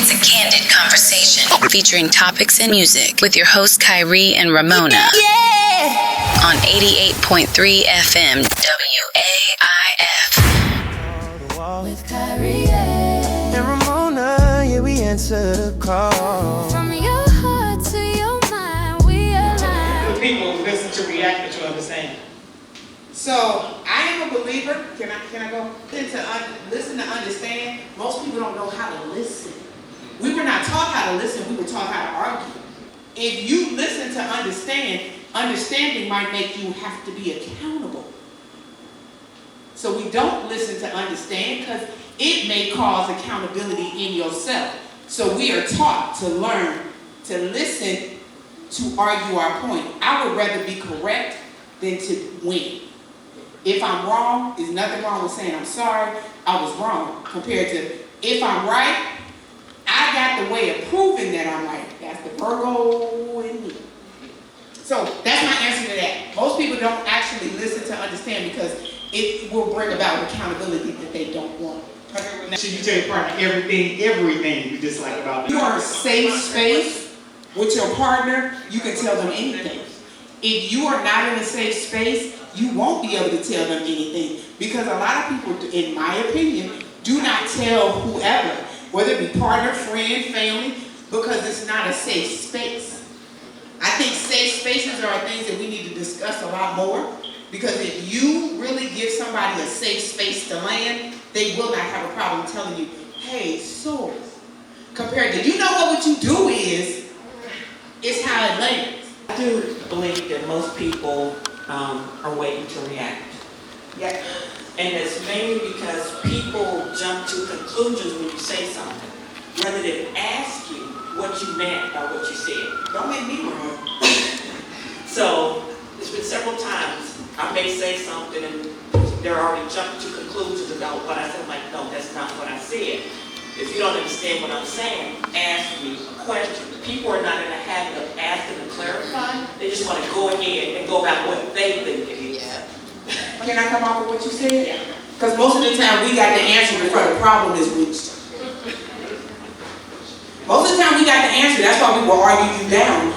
to Kandid Konversations, featuring topics and music with your hosts Kire and Ramona on 88.3 FM WAIF. With Kire and Ramona, yeah, we answer the call. From your heart to your mind, we align. The people listen to react, but you understand. So I am a believer. Can I go? Listen to understand. Most people don't know how to listen. We were not taught how to listen. We were taught how to argue. If you listen to understand, understanding might make you have to be accountable. So we don't listen to understand because it may cause accountability in yourself. So we are taught to learn to listen to argue our point. I would rather be correct than to win. If I'm wrong, there's nothing wrong with saying I'm sorry, I was wrong, compared to if I'm right, I got the way of proving that I'm right. That's the Virgo in me. So that's my answer to that. Most people don't actually listen to understand because it will bring about accountability that they don't want. Should you tell your partner everything you dislike about them? You are a safe space with your partner, you can tell them anything. If you are not in a safe space, you won't be able to tell them anything. Because a lot of people, in my opinion, do not tell whoever, whether it be partner, friend, family, because it's not a safe space. I think safe spaces are things that we need to discuss a lot more. Because if you really give somebody a safe space to land, they will not have a problem telling you, hey, so, compared to, you know what you do is how it lands. I do believe that most people are waiting to react. Yeah. And it's mainly because people jump to conclusions when you say something, rather than ask you what you meant by what you said. Don't make me wrong. So, it's been several times I may say something and they're already jumping to conclusions about what I said. I'm like, no, that's not what I said. If you don't understand what I'm saying, ask me a question. People are not in the habit of asking and clarifying. They just want to go ahead and go about what they think it is. Can I come off with what you said? Because most of the time we got the answer before the problem is reached. Most of the time we got the answer, that's why we will argue you down,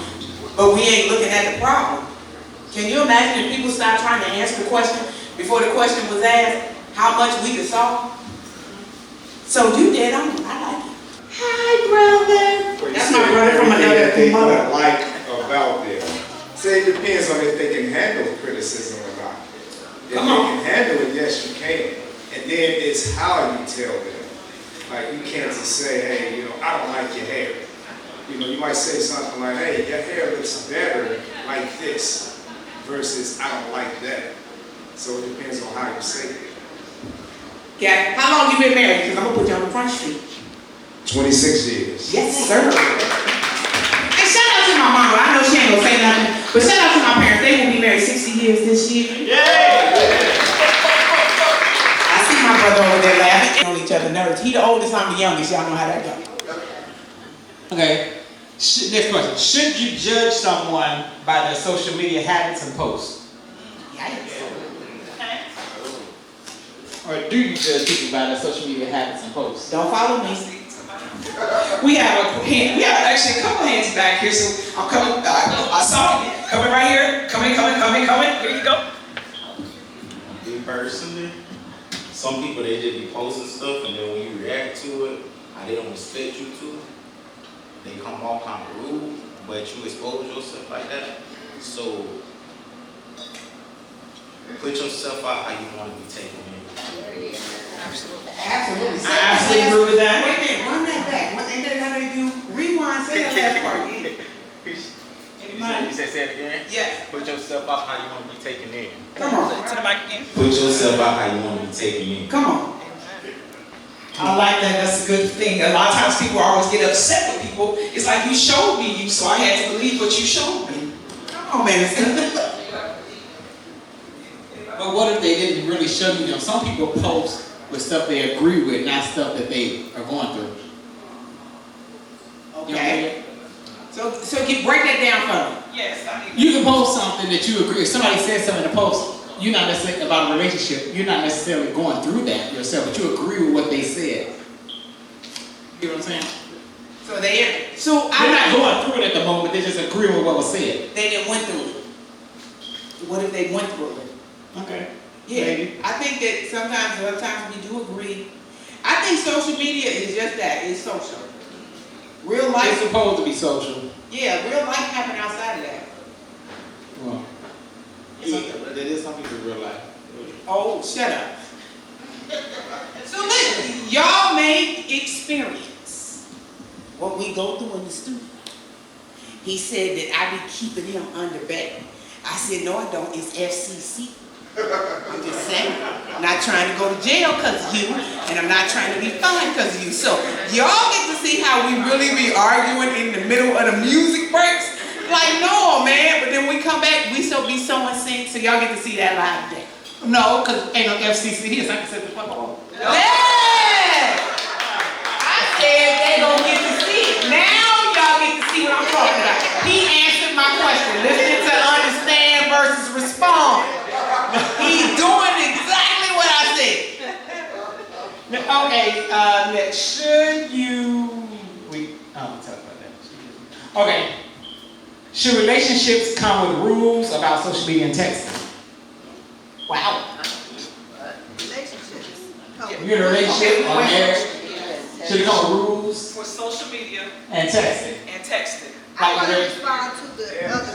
but we ain't looking at the problem. Can you imagine if people stopped trying to answer the question before the question was asked, how much we could solve? So you did, I like it. Hi, brother. That's my brother from another thing mother. that they don't like about them. Say it depends on if they can handle criticism or not. If they can handle it, yes, you can. And then it's how you tell them. Like, you can't just say, hey, I don't like your hair. You might say something like, hey, your hair looks better like this versus I don't like that. So it depends on how you say it. Yeah. How long you been married? Because I'm going to put you on the front street. 26 years. Yes, sir. And shout out to my mama. I know she ain't going to say nothing, but shout out to my parents. They will be married 60 years this year. Yeah! I see my brother over there laughing on each other's nerves. He the oldest, I'm the youngest. Y'all know how that goes. Okay. Next question. Should you judge someone by their social media habits and posts? Yikes. Or do you judge people by their social media habits and posts? Don't follow me. We have actually a couple hands back here, so I'm coming. I saw it coming right here. Coming. Here you go. Me personally, some people they just be posting stuff, and then when you react to it, they don't expect you to. They come off kind of rude, but you expose yourself like that. So put yourself out how you want to be taken in. Absolutely. I absolutely agree with that. Wait a minute, run that back. What they did, how they do? Rewind, say that last part again. You said say it again? Yeah. Put yourself out how you want to be taken in. Come on. To the mic again. Put yourself out how you want to be taken in. Come on. I like that. That's a good thing. A lot of times people always get upset with people. It's like you showed me so I had to believe what you showed me. Come on, man. But what if they didn't really show you them? Some people post with stuff they agree with, not stuff that they are going through. Okay. So break that down for me. Yes, You can post something that you agree. If somebody says something in a post, you're not necessarily about a relationship. You're not necessarily going through that yourself, but you agree with what they said. You know what I'm saying? So They're not going through it at the moment, they just agree with what was said. They didn't went through it. What if they went through it? Okay. Yeah, Maybe. I think that sometimes we do agree. I think social media is just that, it's social. Real life. It's supposed to be social. Yeah, real life happen outside of that. Well, it is something in real life. Oh, shut up. So listen, y'all may experience what we go through in the studio. He said that I be keeping him under back. I said, no, I don't. It's FCC. I'm just saying. I'm not trying to go to jail because of you, and I'm not trying to be fined because of you. So y'all get to see how we really be arguing in the middle of the music breaks. Like, no, man. But then we come back, we so be so in sync, so y'all get to see that live today. No, because ain't no FCC here, so I can set the fuck off. Yeah! I said they gonna get to see it. Now y'all get to see what I'm talking about. He answered my question. Listen to understand versus respond. He's doing exactly what I said. Okay, next, should you, talk about that. Okay, should relationships come with rules about social media and texting? Wow. You're in a relationship or marriage? Should it come with rules For social media and texting? and texting. I want to respond to the other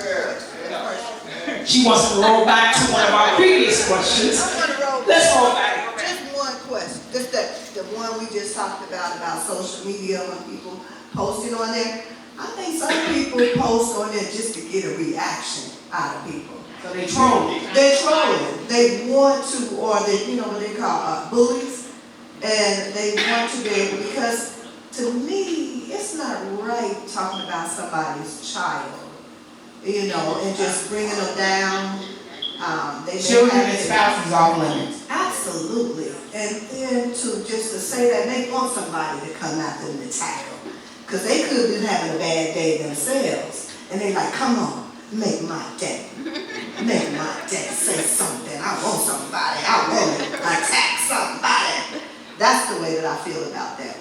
question. She wants to roll back to one of our previous questions. I want to roll back. Let's roll back. Just one question. Just the one we just talked about social media, when people posting on there. I think some people post on there just to get a reaction out of people. So they trolling. They're trolling. They want to, or they, you know what they call bullies, and they want to be able, because to me, it's not right talking about somebody's child, you know, and just bringing them down. Children and spouses off limits. Absolutely. And then to say that they want somebody to come after them and attack them, because they could have been having a bad day themselves, and they like, come on, make my day. Make my day, say something. I want somebody. I want to attack somebody. That's the way that I feel about that.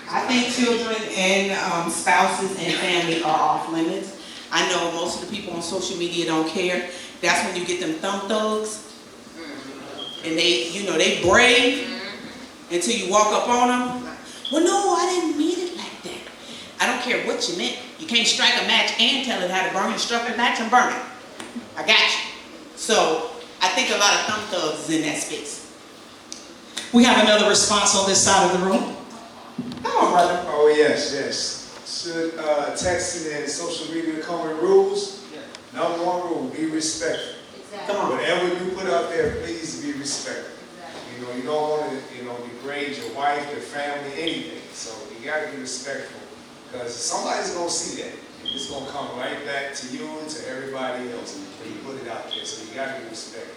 I think children and spouses and family are off limits. I know most of the people on social media don't care. That's when you get them thumb thugs. And they brave until you walk up on them. Well, no, I didn't mean it like that. I don't care what you meant. You can't strike a match and tell it how to burn. You struck a match and burn it. I got you. So I think a lot of thumb thugs is in that space. We have another response on this side of the room. Come on, brother. Oh, yes. Should texting and social media come with rules? Yeah. Number one rule, be respectful. Exactly. Come on. Whatever you put out there, please be respectful. Exactly. You don't want to, degrade your wife, your family, anything. So you got to be respectful, because somebody's going to see that. It's going to come right back to you and to everybody else when you put it out there. So you got to be respectful.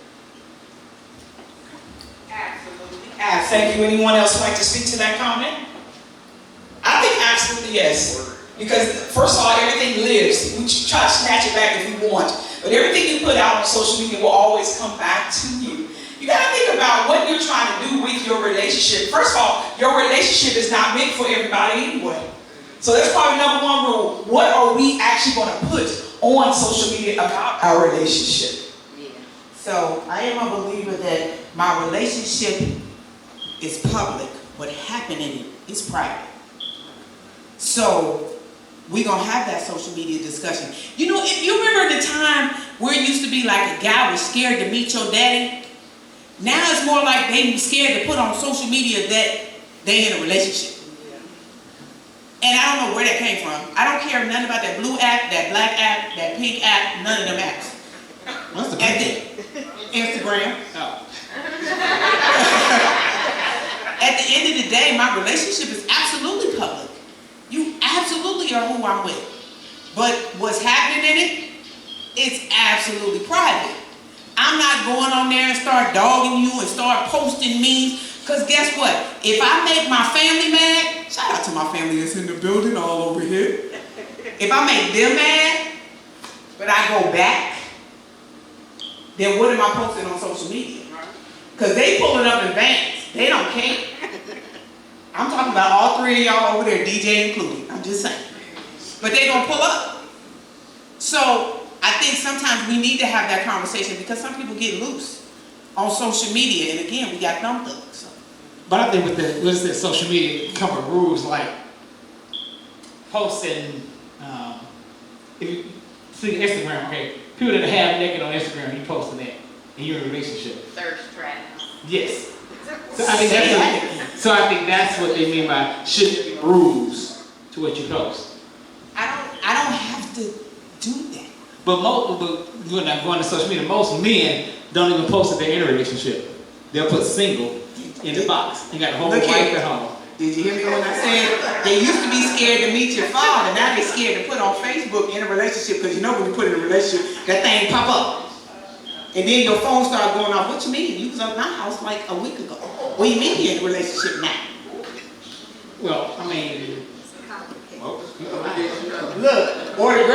Absolutely. Thank you. Anyone else like to speak to that comment? I think absolutely yes. Because first of all, everything lives. We try to snatch it back if we want. But everything you put out on social media will always come back to you. You got to think about what you're trying to do with your relationship. First of all, your relationship is not meant for everybody anyway. So that's probably number one rule. What are we actually going to put on social media about our relationship? Yeah. So I am a believer that my relationship is public. What happened in it is private. So we're going to have that social media discussion. If you remember the time where it used to be like a guy was scared to meet your daddy, now it's more like they scared to put on social media that they in a relationship. And I don't know where that came from. I don't care nothing about that blue app, that black app, that pink app, none of them apps. What's the pink? Instagram. Oh. At the end of the day, my relationship is absolutely public. You absolutely are who I'm with. But what's happening in it, it's absolutely private. I'm not going on there and start dogging you and start posting memes. Because guess what? If I make my family mad, shout out to my family that's in the building all over here. If I make them mad, but I go back, then what am I posting on social media? Because they pulling up in vans. They don't care. I'm talking about all three of y'all over there, DJ included. I'm just saying. But they gonna pull up. So I think sometimes we need to have that conversation because some people get loose on social media, and again, we got thumb thugs. So. But I think with the social media come with rules like posting. If you see Instagram, okay, people that have naked on Instagram, you posting that, and you're in a relationship. Thirst trap. Yes. So I think that's what they mean by should there be rules to what you post. I don't have to do that. But when I'm going to social media, most men don't even post that they're in a relationship. They'll put single in the box and got a whole wife at home. Did you hear me when I said they used to be scared to meet your father, now they're scared to put on Facebook in a relationship because you know when you put in a relationship, that thing pop up. And then your phone start going off. What you mean? You was at my house like a week ago. What do you mean you're in a relationship now? Well, I mean, look, or the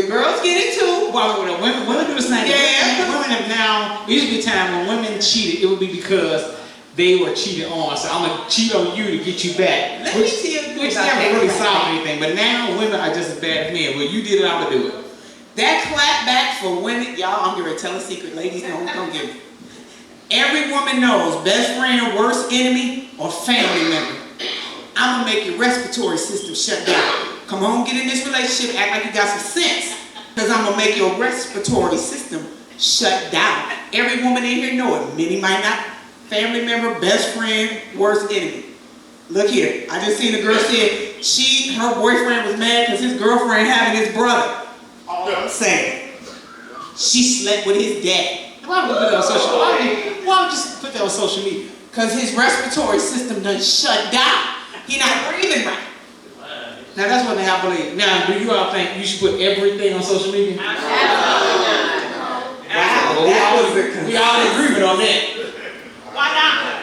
girls get it too. Well, women do the same thing. Yeah. Women have now, there used to be a time when women cheated, it would be because they were cheated on. So I'm going to cheat on you to get you back. Let me tell you which never really solved anything. But now women are just as bad as men. Well, you did it, I'm going to do it. That clap back for women, y'all, I'm going to tell a secret. Ladies, don't give it. Every woman knows best friend or worst enemy or family member. I'm going to make your respiratory system shut down. Come on, get in this relationship, act like you got some sense. Because I'm going to make your respiratory system shut down. Every woman in here know it. Many might not. Family member, best friend, worst enemy. Look here. I just seen a girl said her boyfriend was mad because his girlfriend having his brother. All I'm saying. She slept with his dad. Why would you put that on social media? Why would you just put that on social media? Because his respiratory system done shut down. He not breathing right. Now that's one thing I believe. Now, do you all think you should put everything on social media? Absolutely. Wow. We all agreement on that. Why not?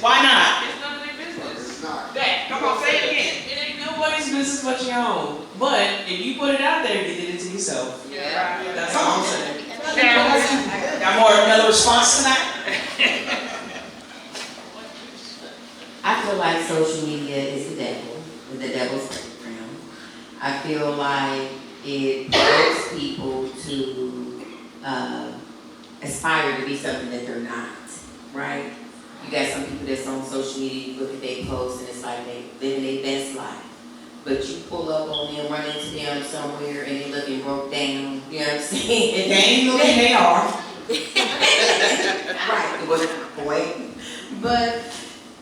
Why not? It's none of their business. That, come on, say it again. It ain't nobody's business but your own. But if you put it out there, you did it to yourself. Yeah. That's all I'm saying. Got more another response to that? I feel like social media is the devil, the devil's playground. I feel like it provokes people to aspire to be something that they're not, right? You got some people that's on social media, you look at their posts and it's like they living their best life. But you pull up on them, run into them somewhere and they looking broke down, you know what I'm saying? They ain't looking, they are. Right, it wasn't a point. But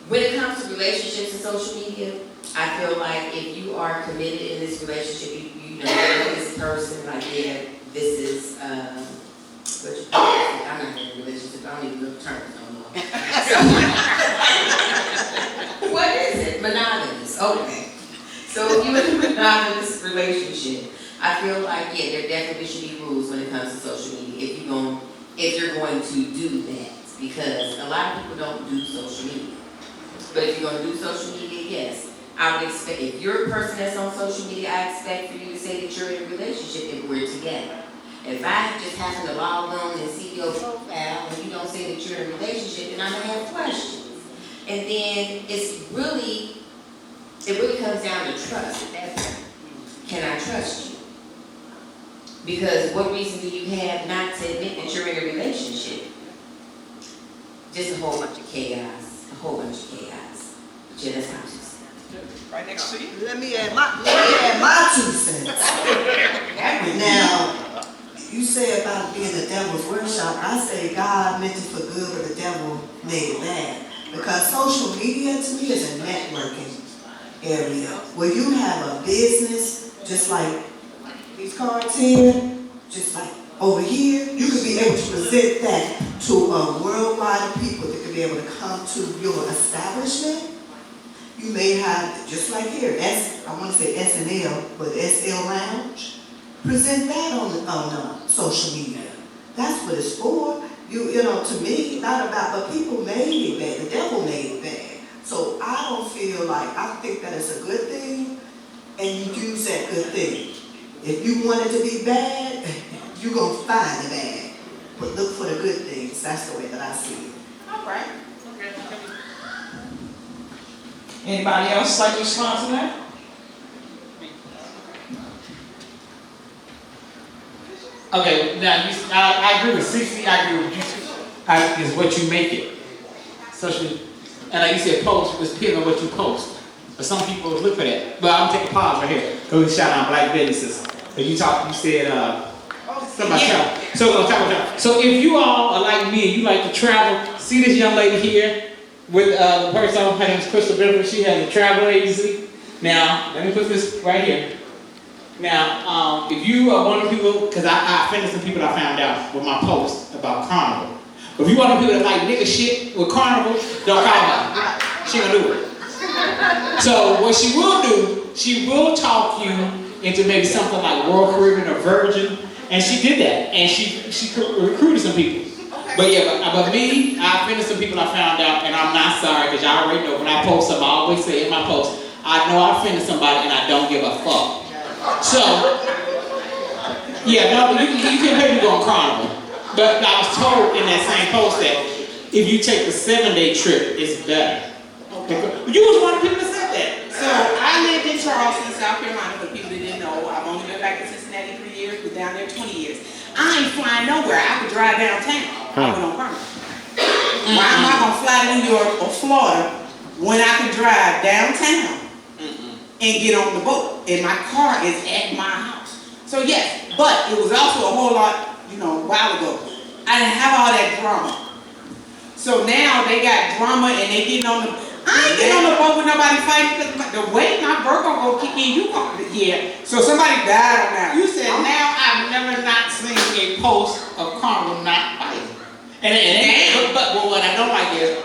when it comes to relationships and social media, I feel like if you are committed in this relationship, you know this person, like, yeah, this is, I'm not in a relationship, I don't even look terms no more. What is it? Monogamous, okay. So if you're in a monogamous relationship, I feel like, yeah, there definitely should be rules when it comes to social media if you're going to do that. Because a lot of people don't do social media. But if you're going to do social media, yes, I would expect, if you're a person that's on social media, I expect for you to say that you're in a relationship if we're together. If I just happen to log on and see your profile and you don't say that you're in a relationship, then I'm going to have questions. And then it really comes down to trust at that point. Can I trust you? Because what reason do you have not to admit that you're in a relationship? Just a whole bunch of chaos. A whole bunch of chaos. But yeah, that's my 2 cents. Right next to you. Let me add my 2 cents. Now, you say about being the devil's workshop, I say God meant it for good, but the devil made it bad. Because social media to me is a networking area where you have a business, just like these cards here, just like over here, you could be able to present that to a worldwide of people that could be able to come to your establishment. You may have, just like here, I want to say SNL, but SL Lounge. Present that on social media. That's what it's for. You know, to me, not about, but people made it bad. The devil made it bad. So I don't feel like, I think that it's a good thing, and you use that good thing. If you want it to be bad, you're going to find the bad. But look for the good things. That's the way that I see it. All right. Anybody else like to respond to that? Okay, now I agree with 60. I agree with you. Is what you make it. Social, and like you said, post was depending on what you post. But some people look for that. But I'm gonna take a pause right here. Go and shout out black businesses. But you said something about travel. So we're gonna talk about travel. So if you all are like me and you like to travel, see this young lady here with the person. Her name is Crystal Benford. She has a travel agency. Now let me put this right here. Now, if you are one of the people, because I offended some people I found out with my post about Carnival. But if you one of the people that like nigga shit with Carnival, don't call her. She gonna do it. So what she will do, she will talk you into maybe something like Royal Caribbean or Virgin, and she did that, and she recruited some people. But yeah, but me, I offended some people I found out, and I'm not sorry, because y'all already know when I post something, I always say in my post, I know I offended somebody and I don't give a fuck. So, yeah, no, you can pay me to go on Carnival. But I was told in that same post that if you take the 7-day trip, it's better. Okay. You was one of the people that said that. So I lived in Charleston, South Carolina, for people that didn't know. I've only been back to Cincinnati 3 years, but down there 20 years. I ain't flying nowhere. I could drive downtown. I went on Carnival. Why am I gonna fly to New York or Florida when I can drive downtown and get on the boat, and my car is at my house? So yes, but it was also a whole lot, a while ago. I didn't have all that drama. So now they got drama and they getting on the. I ain't getting on the boat with nobody fighting because the way my Virgo go kick in, you gonna So somebody died on that. You said now I've never not seen a post of Carnival not fighting. But what I don't like is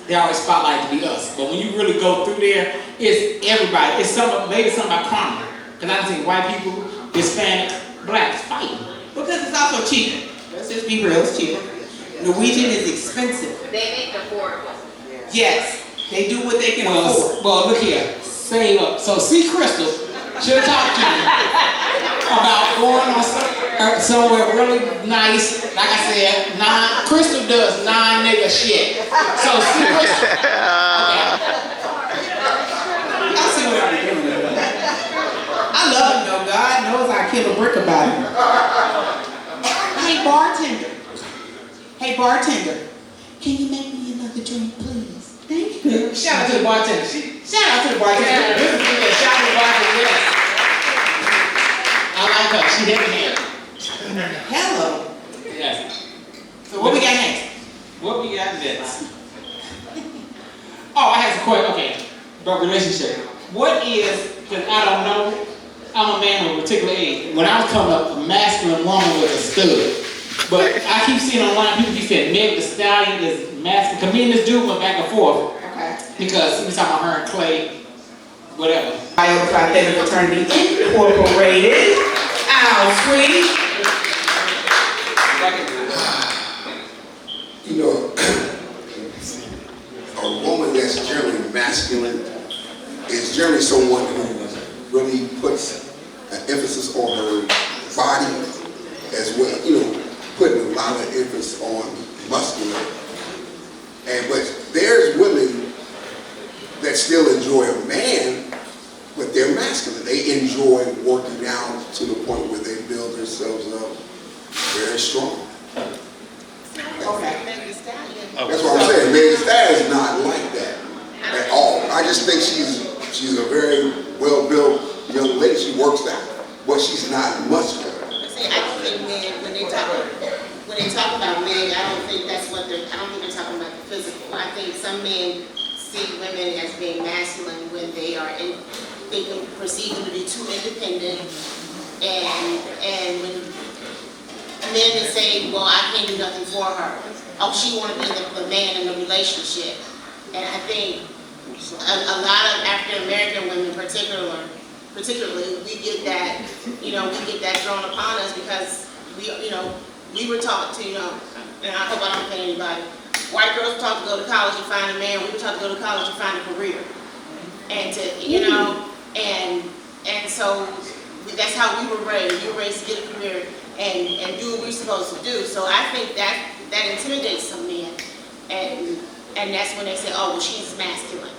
they always spotlight to be us. But when you really go through there, it's everybody. It's maybe something about Carnival. Because I've seen white people, Hispanics, blacks fighting. Because it's also cheaper. Let's just be real, it's cheaper. Norwegian is expensive. They make it affordable. Yes, they do what they can afford. Well, look here, save up. So see Crystal, she'll talk to you about going on somewhere really nice. Like I said, Crystal does non-nigga shit. So see Crystal. Okay. I see what I'm doing. I love him though. God knows I kill a brick about him. Hey bartender, can you make me another drink, please? Thank you. Shout out to the bartender. Shout out to the bartender. Yeah. Shout out to the bartender. Yes. I like her. She hit me. Hello. Yes. So what we got next? What we got next? Oh, I had some questions. Okay, about relationship. What is? Because I don't know. I'm a man of a particular age. When I was coming up, a masculine woman was a stud. But I keep seeing online people keep saying Meg the Stallion is masculine. Because me and this dude went back and forth. Okay. Because he was talking about her and Clay, whatever. Iota Phi Theta Fraternity Incorporated. Ow, sweetie. A woman that's generally masculine is generally someone who really puts an emphasis on her body as well, putting a lot of emphasis on muscular. But there's women that still enjoy a man, but they're masculine. They enjoy working out to the point where they build themselves up very strong. Okay. That's what I'm saying. Meg the Stallion is not like that at all. I just think she's a very well-built young lady. She works out, but she's not muscular. See, I don't think men, when they talk about men, I don't think they're talking about the physical. I think some men see women as being masculine when they can perceive them to be too independent, and when men is saying, well, I can't do nothing for her. Oh, she want to be the man in the relationship. And I think a lot of African American women particularly, we get that, we get that thrown upon us because we were taught to, and I hope I don't offend anybody, white girls were taught to go to college and find a man, we were taught to go to college and find a career. And and so that's how we were raised. We were raised to get a career and do what we're supposed to do. So I think that intimidates some men. And that's when they say, oh, well, she's masculine.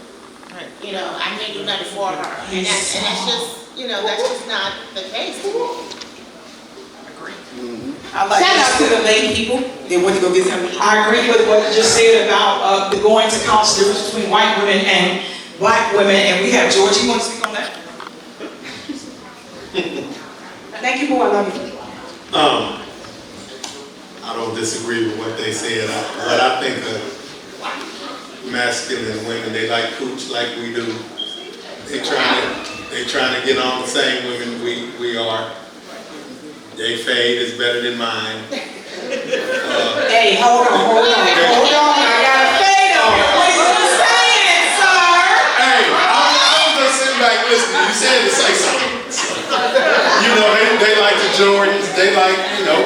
Right. you know, I can't do nothing for her. And that's just, you know, that's just not the case. Shout out to the lady people. They went to go get something. I agree with what you just said about the going to college, the difference between white women and black women. And we have George. You want to speak on that? Thank you, boy. I love you. I don't disagree with what they said. What I think of masculine women, they like cooch like we do. They trying to get on the same women we are. Their fade is better than mine. Hey, hold on. I got a fade on. What are you saying, sir? Hey, I was just sitting back listening. You said to say something. You know, they like the Jordans. They like, you know,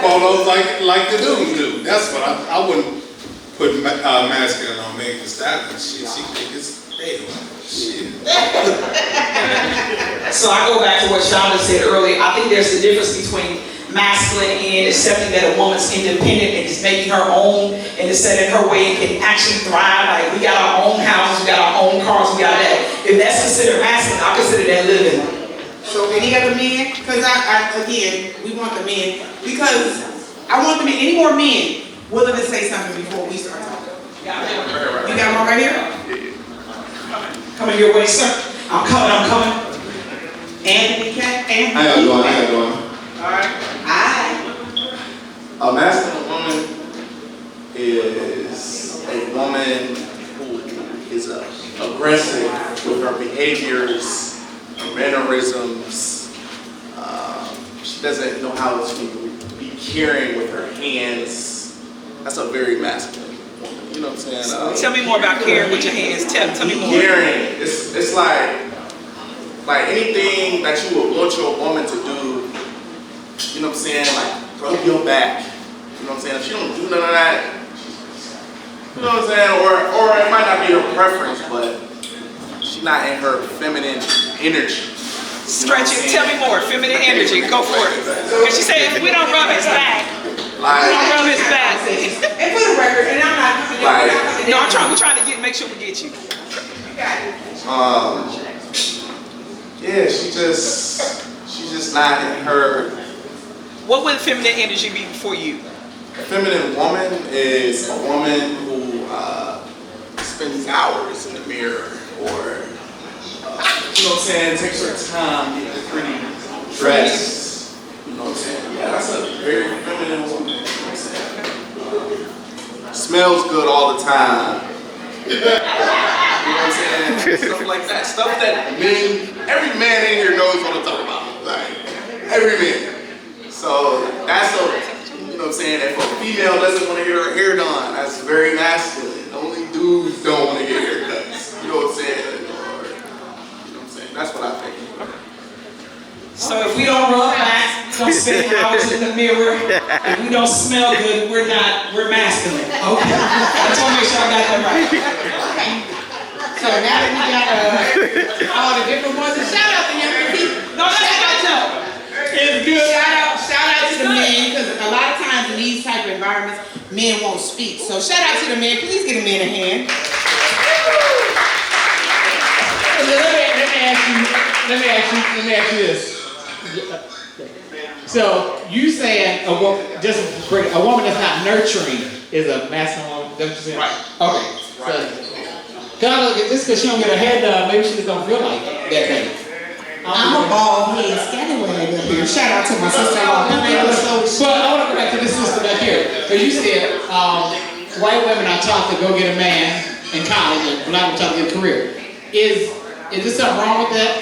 polos like the dudes do. That's what I wouldn't put masculine on Megan Thee Stallion. She think it's hell. Shit. So I go back to what LaShaunda said earlier. I think there's a difference between masculine and accepting that a woman's independent and is making her own and is set in her way and can actually thrive. Like, we got our own houses, we got our own cars, we got that. If that's considered masculine, I consider that living. So any other men? Because again, we want the men. Because I want the men, any more men willing to say something before we start talking. You got one right here? Coming your way, sir. I'm coming. Anthony, Anthony. How y'all doing? Alright. A masculine woman is a woman who is aggressive with her behaviors, her mannerisms. She doesn't know how to be caring with her hands. That's a very masculine woman. You know what I'm saying? Tell me more about caring with your hands. Tell me more. Caring. It's like anything that you would want your woman to do. You know what I'm saying? Like rub your back. You know what I'm saying? If she don't do none of that, you know what I'm saying? Or it might not be her preference, but she's not in her feminine energy. Stretch it. Tell me more. Feminine energy. Go for it. Because she said if we don't rub his back. Like, we don't rub his back. And for the record, and I'm not coming down. Like, no, we're trying to make sure we get you. You got it. Yeah, she's just not in her. What would feminine energy be for you? A feminine woman is a woman who spends hours in the mirror, or you know what I'm saying, takes her time getting pretty dressed. You know what I'm saying? Yeah, that's a very feminine woman. You know what I'm saying? Smells good all the time. You know what I'm saying? Stuff like that. Stuff that every man in here knows what I'm talking about. Like, every man. So that's you know what I'm saying? If a female doesn't want to get her hair done, that's very masculine. Only dudes don't want to get haircuts. You know what I'm saying? Or, you know what I'm saying? That's what I think. So if we don't rub back, don't spend hours in the mirror, if we don't smell good, we're masculine. Okay. I just want to make sure I got that right. So now that we got all the different ones, and shout out to young people. No, that's not. It's good. Shout out to the men, because a lot of times in these type of environments, men won't speak. So shout out to the men. Please give the men a hand. Let me ask you this. So you saying a woman that's not nurturing is a masculine woman? That's what you're saying? Right. Okay. So, just because she don't get her hair done, maybe she just don't feel like that day. I'm a bald head scallywag up here. Shout out to my sister-in-law. But I want to go back to this sister back here. Because you said white women are taught to go get a man in college and black women taught to get a career. Is there something wrong with that?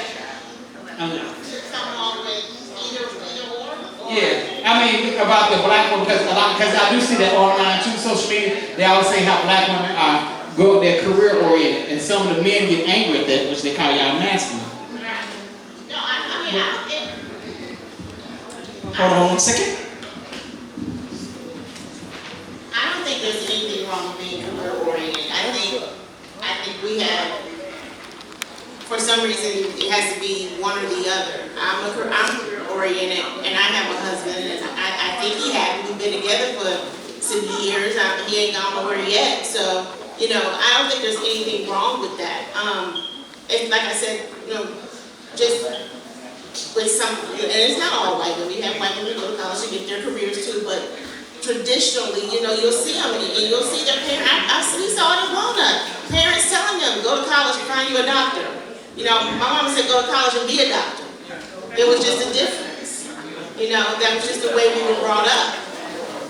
Yeah, I mean about the black women, because I do see that online too, social media. They always say how black women go their career oriented, and some of the men get angry at that, which they call y'all masculine. No, I mean, Hold on 1 second. I don't think there's anything wrong with being career oriented. I think we have, for some reason, it has to be one or the other. I'm career oriented, and I have a husband, and I think he happy. We've been together for some years. He ain't gone nowhere yet, so You know, I don't think there's anything wrong with that. And like I said, you know, just with some, and it's not all white women. You have white women who go to college and get their careers too, but traditionally, you know, you'll see them and you'll see their parents. We saw it in Ramona. Parents telling them, go to college and find you a doctor. You know, my mama said, go to college and be a doctor. It was just a difference. You know, that was just the way we were brought up.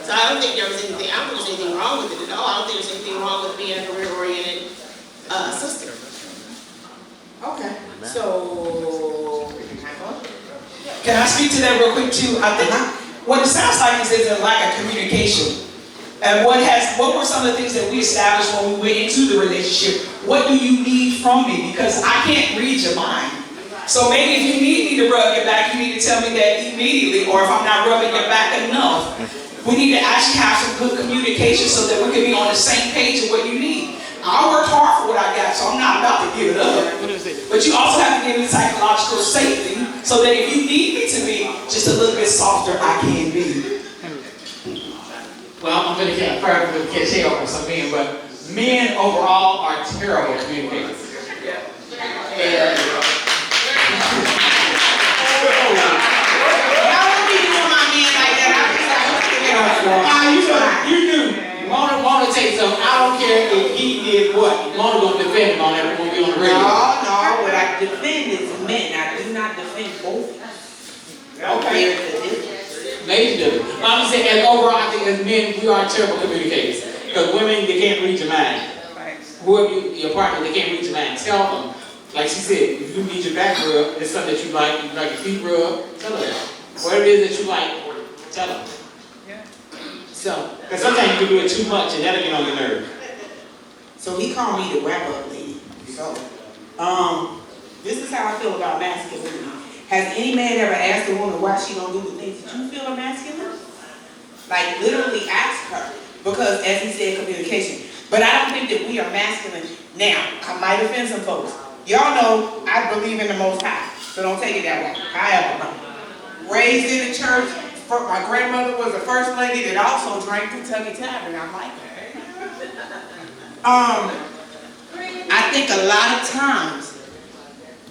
So I don't think there was anything, I don't think there's anything wrong with it at all. I don't think there's anything wrong with being a career-oriented sister. Okay, so, Can I speak to that real quick too? I think what it sounds like is there's a lack of communication. And what were some of the things that we established when we went into the relationship? What do you need from me? Because I can't read your mind. So maybe if you need me to rub your back, you need to tell me that immediately. Or if I'm not rubbing your back enough, we need to actually have some good communication so that we can be on the same page of what you need. I worked hard for what I got, so I'm not about to give it up. But you also have to give me psychological safety so that if you need me to be just a little bit softer, I can be. Well, I'm going to get further catch hell for some men, but men overall are terrible communicators. And y'all don't be doing my men like that. You do. Mona take some. I don't care if he did what. Mona gonna defend him on that. We're gonna be on the radio. No. What I defend is men. I do not defend both. Okay. Maybe do. I'm just saying, as overall, I think as men, we are terrible communicators. Because women, they can't read your mind. Whoever your partner, they can't read your mind. Tell them. Like she said, if you need your back rub, it's something that you like your feet rub, tell them that. Whatever it is that you like, tell them. So, because sometimes you can do it too much and that'll get on your nerve. So he called me the wrap-up lady. So, this is how I feel about masculinity. Has any man ever asked a woman why she don't do the things that you feel are masculine? Like literally ask her. Because as he said, communication. But I don't think that we are masculine. Now, I might offend some folks. Y'all know I believe in the Most High. So don't take it that way. However, raised in the church, my grandmother was the first lady that also drank Kentucky Tavern. I like her. I think a lot of times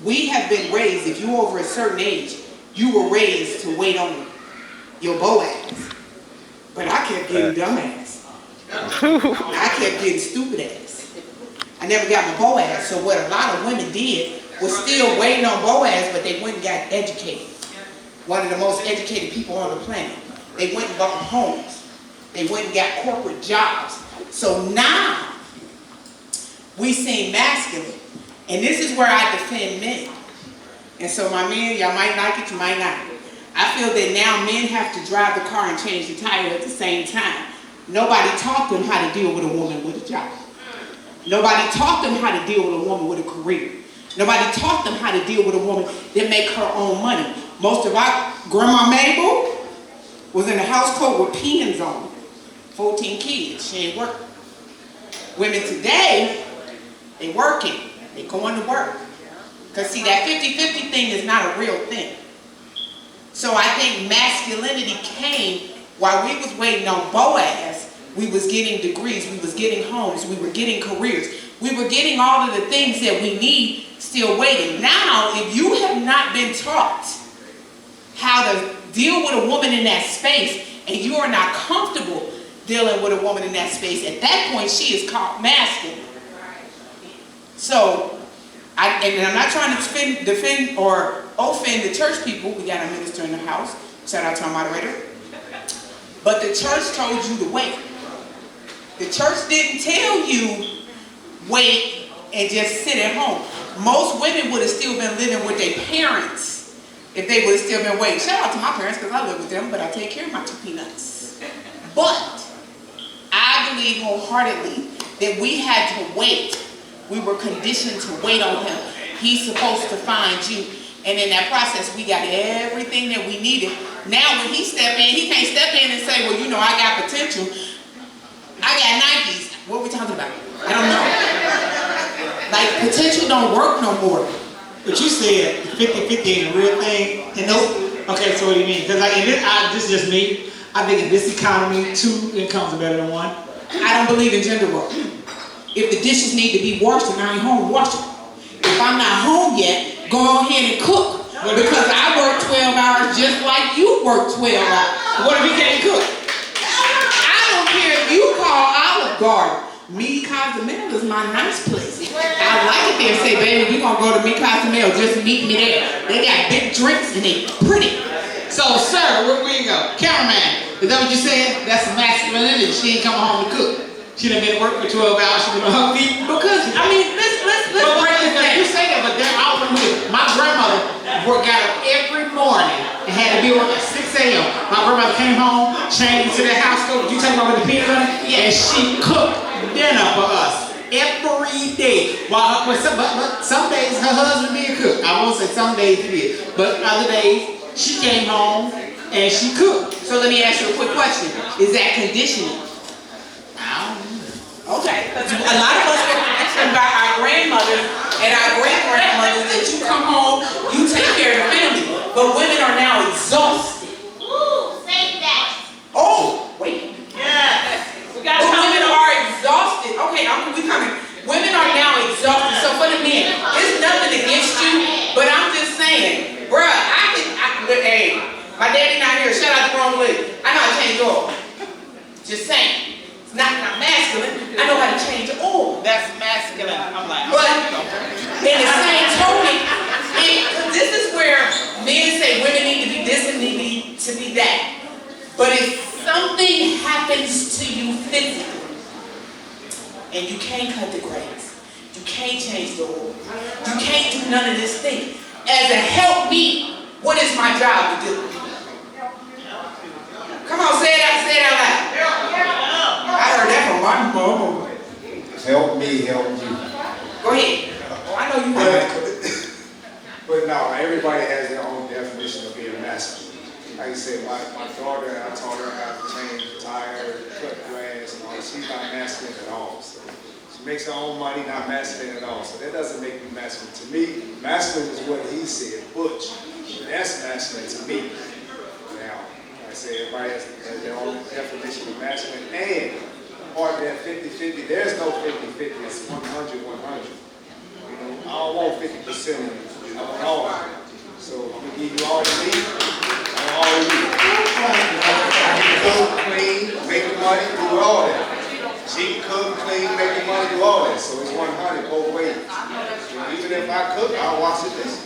we have been raised, if you're over a certain age, you were raised to wait on your Boaz. But I kept getting dumbass. I kept getting stupid ass. I never got my Boaz. So what a lot of women did was still waiting on Boaz, but they went and got educated. One of the most educated people on the planet. They went and bought homes. They went and got corporate jobs. So now, we seem masculine. And this is where I defend men. And so my men, y'all might like it, you might not. I feel that now men have to drive the car and change the tire at the same time. Nobody taught them how to deal with a woman with a job. Nobody taught them how to deal with a woman with a career. Nobody taught them how to deal with a woman that make her own money. Most of our Grandma Mabel was in a house coat with pins on. 14 kids, she ain't working. Women today, they working, they going to work. Because see, that 50-50 thing is not a real thing. So I think masculinity came while we was waiting on Boaz. We was getting degrees, we was getting homes, we were getting careers. We were getting all of the things that we need, still waiting. Now, if you have not been taught how to deal with a woman in that space, and you are not comfortable dealing with a woman in that space, at that point, she is called masculine. So, and I'm not trying to defend or offend the church people. We got a minister in the house. Shout out to our moderator. But the church told you to wait. The church didn't tell you wait and just sit at home. Most women would have still been living with their parents if they would have still been waiting. Shout out to my parents because I live with them, but I take care of my 2 peanuts. But I believe wholeheartedly that we had to wait. We were conditioned to wait on him. He's supposed to find you. And in that process, we got everything that we needed. Now when he step in, he can't step in and say, well, you know, I got potential. I got Nikes. What are we talking about? I don't know. Like, potential don't work no more. But you said 50-50 ain't a real thing. And nope. Okay, so what do you mean? Because like, this is just me. I think in this economy, 2 incomes are better than 1. I don't believe in gender role. If the dishes need to be washed and I ain't home, wash them. If I'm not home yet, go ahead and cook. Because I work 12 hours just like you work 12 hours. What if he can't cook? I don't care if you call Olive Garden. Mi Cozumel is my nice place. I like it there. Say, baby, we gonna go to Mi Cozumel. Just meet me there. They got big drinks and they pretty. So, sir, where we go? Cameraman, is that what you said? That's masculinity. She ain't coming home to cook. She done been at work for 12 hours. She been on her feet. Because, I mean, let's break this down. You say that, but they're out from here. My grandmother got up every morning and had to be work at 6 a.m. My grandmother came home, changed to the house coat. You talking about with the peanut butter? Yeah. And she cooked dinner for us every day. But some days her husband did cook. I won't say some days he did, but other days she came home and she cooked. So let me ask you a quick question. Is that conditioning? Okay, because a lot of us were conditioned by our grandmothers and our great-grandmothers that you come home, you take care of the family. But women are now exhausted. Ooh, say that. Oh, wait. Yeah. Women are exhausted. Okay, we coming. Women are now exhausted. So for the men, it's nothing against you, but I'm just saying, bruh, hey, my daddy not here. Shout out to wrong lady. I know how to change oil. Just saying. It's not masculine. I know how to change the oil. That's masculine. I'm like, but in the same token, this is where men say women need to be this and need to be that. But if something happens to you physically, and you can't cut the grass, you can't change the oil, you can't do none of this thing, as a help me, what is my job to do? Come on, say it out loud. I heard that from my mom. Help me, help you. Go ahead. Oh, I know you heard. But no, everybody has their own definition of being masculine. Like I said, my daughter, I taught her how to change tires, cut grass, and all. She's not masculine at all. So she makes her own money, not masculine at all. So that doesn't make me masculine. To me, masculine is what he said, butch. That's masculine to me. Now, like I said, everybody has their own definition of masculine. And part of that 50-50, there's no 50-50, it's 100-100. You know, I don't want 50% of you. I want all of it. So I'm gonna give you all you need. I want all you need. Cook, clean, make the money, do all that. She can cook, clean, make the money, do all that. So it's 100 both ways. And even if I cook, I'll wash the dishes.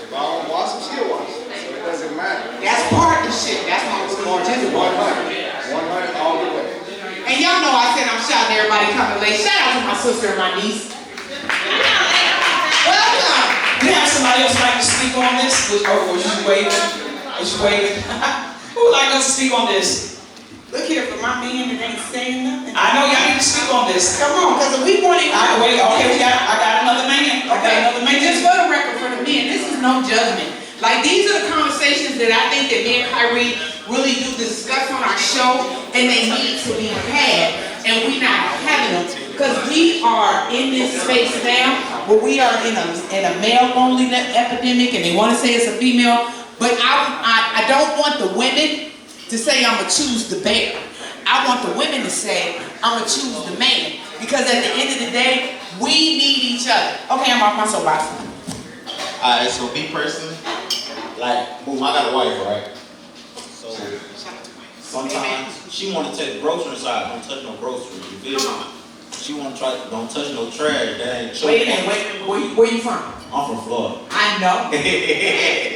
If I don't wash them, she'll wash them. So it doesn't matter. That's partnership. That's what I'm saying. 100 all the way. And y'all know I said I'm shouting everybody coming late. Shout out to my sister and my niece. Welcome. We have somebody else like to speak on this? Was you waving? Was you waving? Who would like us to speak on this? Look here, for my man that ain't saying nothing. I know y'all need to speak on this. Come on, because we want to. Wait, okay, I got another man. Okay, just for the record, for the men, this is no judgment. Like, these are the conversations that I think that me and Kyrie really do discuss on our show, and they need to be had, and we not having them. Because we are in this space now where we are in a male loneliness epidemic, and they want to say it's a female, but I don't want the women to say I'm going to choose the bear. I want the women to say I'm going to choose the man. Because at the end of the day, we need each other. Okay, I'm off my soapbox. Alright, so me personally, like, boom, I got a wife, right? So sometimes she want to take the grocery side, don't touch no groceries, you feel me? She want to try, don't touch no trash, that ain't choking. Wait a minute, where you from? I'm from Florida. I know.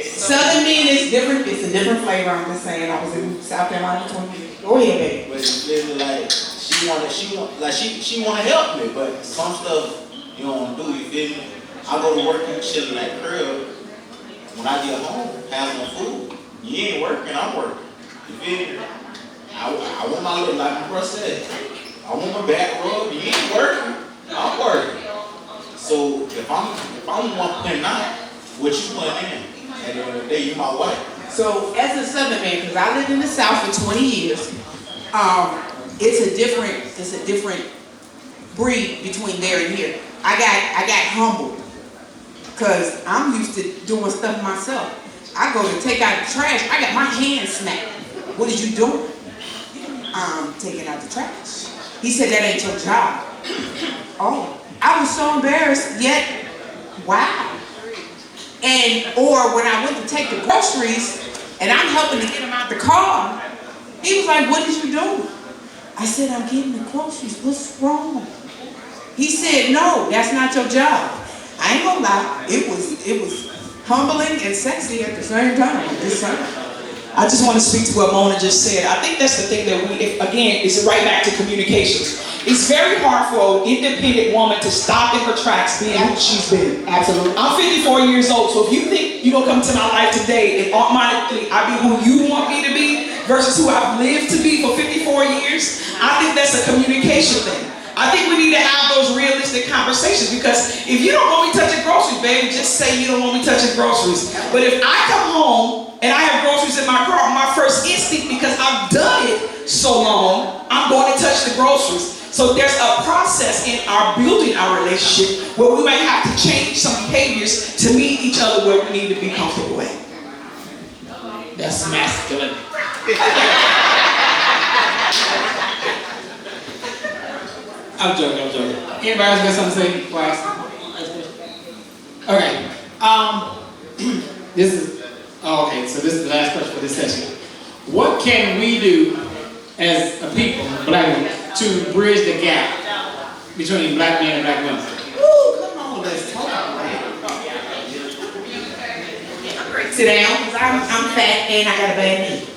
Southern men is different, it's a different flavor, I'm just saying. I was in South Carolina 20 years. Go ahead, baby. But you feel me, like, she want to help me, but some stuff you don't want to do, you feel me? I go to work and chill in that crib. When I get home, have some food. You ain't working, I'm working. You feel me? I want my little, like my brother said, I want my back rub. You ain't working, I'm working. So if I'm one putting out, what you putting in? At the end of the day, you my wife. So as a Southern man, because I lived in the South for 20 years, it's a different breed between there and here. I got humbled because I'm used to doing stuff myself. I go to take out the trash, I got my hand smacked. What did you do? I'm taking out the trash. He said, that ain't your job. oh, I was so embarrassed, yet, wow. Or when I went to take the groceries, and I'm helping to get him out the car, he was like, what did you do? I said, I'm getting the groceries, what's wrong? He said, no, that's not your job. I ain't gonna lie, it was humbling and sexy at the same time. I just want to speak to what Mona just said. I think that's the thing that again, is right back to communications. It's very hard for an independent woman to stop in her tracks being who she's been. Absolutely. I'm 54 years old, so if you think you're going to come to my life today and automatically I be who you want me to be versus who I've lived to be for 54 years, I think that's a communication thing. I think we need to have those realistic conversations, because if you don't want me touching groceries, baby, just say you don't want me touching groceries. But if I come home and I have groceries in my car, my first instinct, because I've done it so long, I'm going to touch the groceries. So there's a process in our building our relationship where we might have to change some behaviors to meet each other where we need to be comfortable with. That's masculine. I'm joking. Anybody else got something to say before I ask? Okay. This is the last question for this session. What can we do as a people, black women, to bridge the gap between black men and black women? Ooh, come on, let's talk about it. Sit down, because I'm fat and I got a bad knee.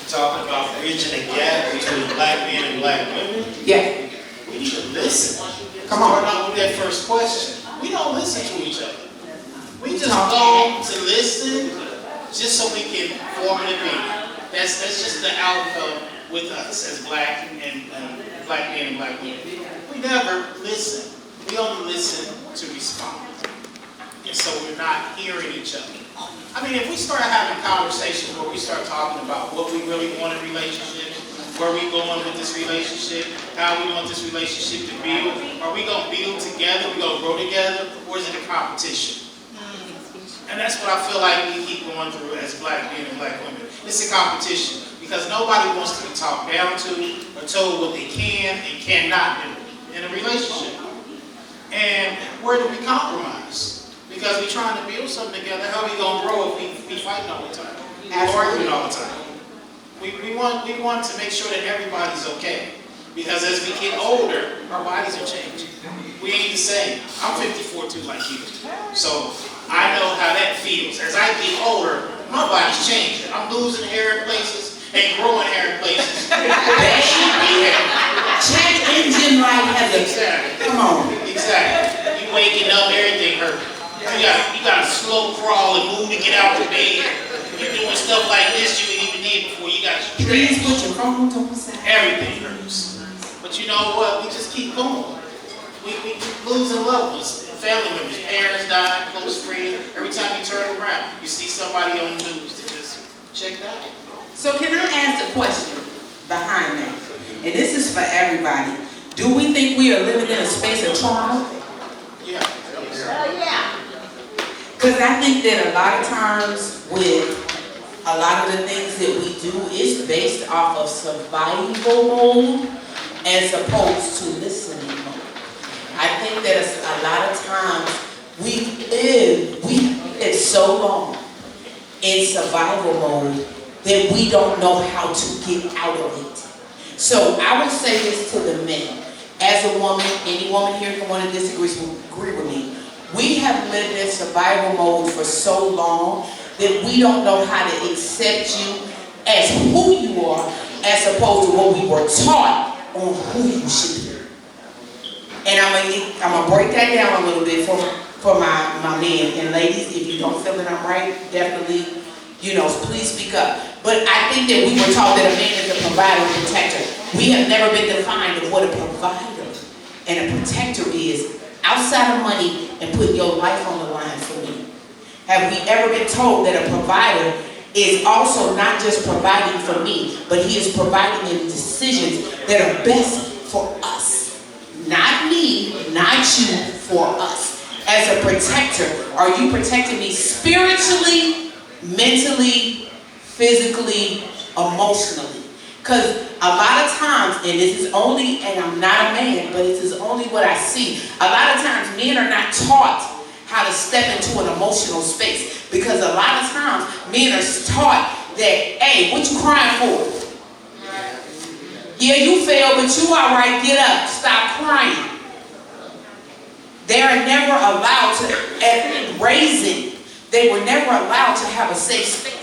Talking about bridging the gap between black men and black women. Yeah. We need to listen. Come on. Start out with that first question. We don't listen to each other. We just go to listen just so we can form an opinion. That's just the outcome with us as black men and black women. We never listen. We only listen to respond. And so we're not hearing each other. I mean, if we start having conversations where we start talking about what we really want in relationships, where we going with this relationship, how we want this relationship to build, are we going to build together, we going to grow together, or is it a competition? And that's what I feel like we keep going through as black men and black women. It's a competition, because nobody wants to be talked down to or told what they can and cannot do in a relationship. And where do we compromise? Because we're trying to build something together. How are we going to grow if we fighting all the time? Arguing all the time. We want to make sure that everybody's okay. Because as we get older, our bodies are changing. We ain't the same. I'm 54 too, like you. So I know how that feels. As I get older, my body's changing. I'm losing hair in places and growing hair in places. Check engine light has a... Exactly. Come on. Exactly. You waking up, everything hurt. You got to slow crawl and move to get out of bed. You're doing stuff like this you didn't even need before. You got to Please put your phone on the side. Everything hurts. But you know what? We just keep going. We losing loved ones, family members, parents dying, close friends. Every time you turn around, you see somebody on the news that just checked out. So can I ask a question behind that? And this is for everybody. Do we think we are living in a space of trauma? Yeah. Yeah. Because I think that a lot of times with a lot of the things that we do is based off of survival mode as opposed to listening mode. I think that a lot of times we live so long in survival mode that we don't know how to get out of it. So I would say this to the men. As a woman, any woman here can want to disagree with me. We have lived in survival mode for so long that we don't know how to accept you as who you are as opposed to what we were taught on who you should be. And I'm gonna break that down a little bit for my men. And ladies, if you don't feel that I'm right, definitely, please speak up. But I think that we were taught that a man is a provider and protector. We have never been defined of what a provider and a protector is outside of money and putting your life on the line for me. Have we ever been told that a provider is also not just providing for me, but he is providing the decisions that are best for us? Not me, not you, for us. As a protector, are you protecting me spiritually, mentally, physically, emotionally? Because a lot of times, and this is only, and I'm not a man, but this is only what I see, a lot of times men are not taught how to step into an emotional space. Because a lot of times, men are taught that, hey, what you crying for? Yeah, you failed, but you all right, get up, stop crying. They are never allowed to, at raising, they were never allowed to have a safe space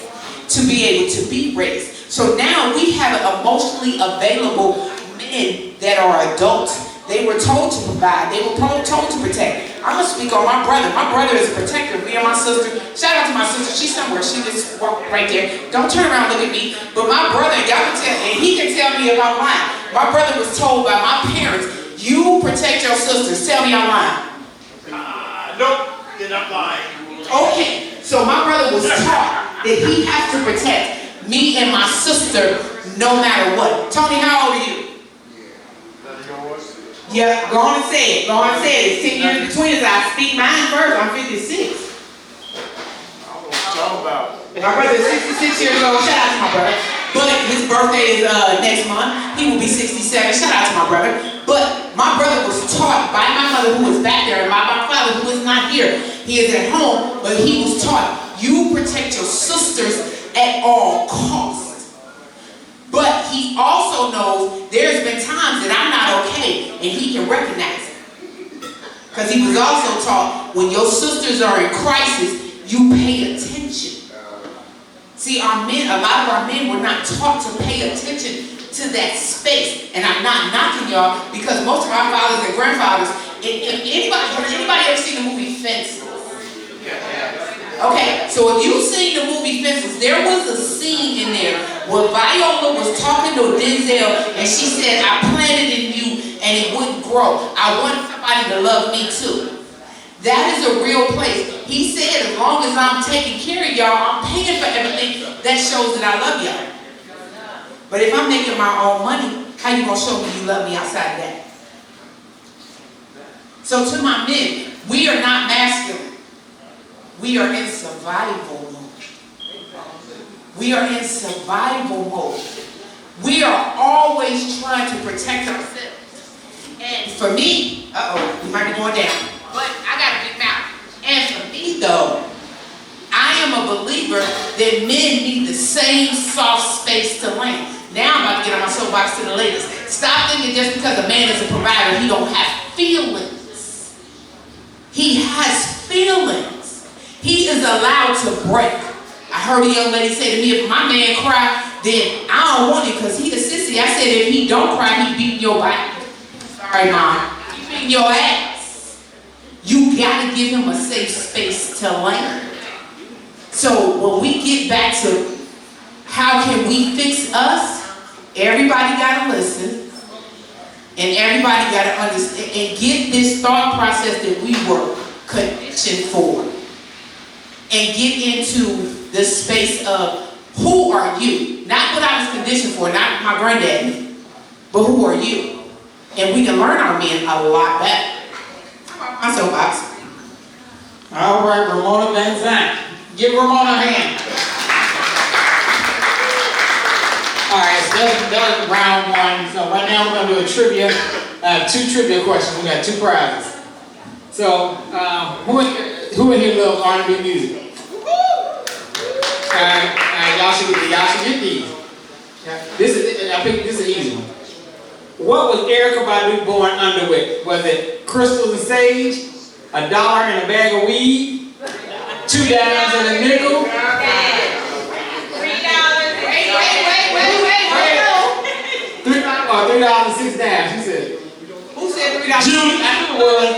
to be able to be raised. So now we have emotionally available men that are adults. They were told to provide. They were told to protect. I'm going to speak on my brother. My brother is a protector. Me and my sister. Shout out to my sister. She's somewhere. She just walked right there. Don't turn around and look at me. But my brother, y'all can tell, and he can tell me if I'm lying. My brother was told by my parents, you protect your sisters. Tell me I'm lying. Nope, you're not lying. Okay, so my brother was taught that he has to protect me and my sister no matter what. Tony, how old are you? Yeah, go on and say it. Go on and say it. It's 10 years between us. I speak mine first. I'm 56. My brother is 66 years old. Shout out to my brother. But his birthday is next month. He will be 67. Shout out to my brother. But my brother was taught by my mother, who is back there, and by my father, who is not here. He is at home, but he was taught, you protect your sisters at all costs. But he also knows there's been times that I'm not okay, and he can recognize it. Because he was also taught, when your sisters are in crisis, you pay attention. See, our men, a lot of our men were not taught to pay attention to that space. And I'm not knocking y'all, because most of our fathers and grandfathers, has anybody ever seen the movie Fences? Okay, so if you've seen the movie Fences, there was a scene in there where Viola was talking to Denzel, and she said, I planted in you and it wouldn't grow. I want somebody to love me too. That is a real place. He said, as long as I'm taking care of y'all, I'm paying for everything, that shows that I love y'all. But if I'm making my own money, how you gonna show me you love me outside of that? So to my men, we are not masculine. We are in survival mode. We are in survival mode. We are always trying to protect ourselves. And for me, we might be going down, but I got a big mouth. And for me though, I am a believer that men need the same soft space to land. Now I'm about to get on my soapbox to the ladies. Stop thinking just because a man is a provider, he don't have feelings. He has feelings. He is allowed to break. I heard a young lady say to me, if my man cry, then I don't want it because he a sissy. I said, if he don't cry, he beating your back. Sorry, Mom. He beating your ass. You gotta give him a safe space to land. So when we get back to how can we fix us, everybody gotta listen. And everybody gotta understand and get this thought process that we were conditioned for. And get into the space of who are you? Not what I was conditioned for, not my granddaddy, but who are you? And we can learn our men a lot better. My soapbox. All right, Ramona Van Zandt. Give Ramona a hand. All right, so that was round one. So right now we're gonna do a trivia. Two trivia questions. We got two prizes. So who in here loves R&B music? Y'all should get these. This is an easy one. What was Erykah Badu born under with? Was it crystals and sage, $1 and a bag of weed, $2 and a nickel? $3. Wait. $3 and 6 dimes. She said. Who said $3? Judy. I knew it was.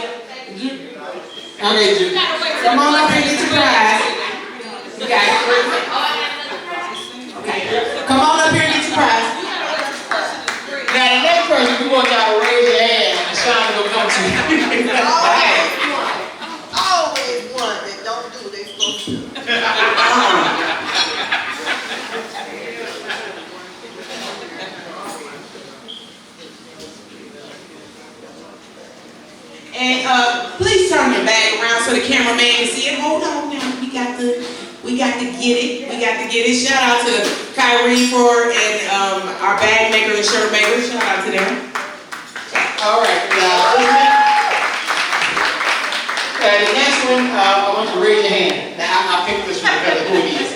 Okay, Judy. Come on up here and get your prize. You got it. Okay. Come on up here and get your prize. Now the next person, we want y'all to raise your hand and LaShaunda will come to you. Always one that don't do what they supposed to do. And please turn your back around so the cameraman can see it. Hold on now. We We got to get it. We got to get it. Shout out to Kire and our bag maker and shirt maker. Shout out to them. All right, the next one, I want you to raise your hand. Now, I'll pick this one because of who it is.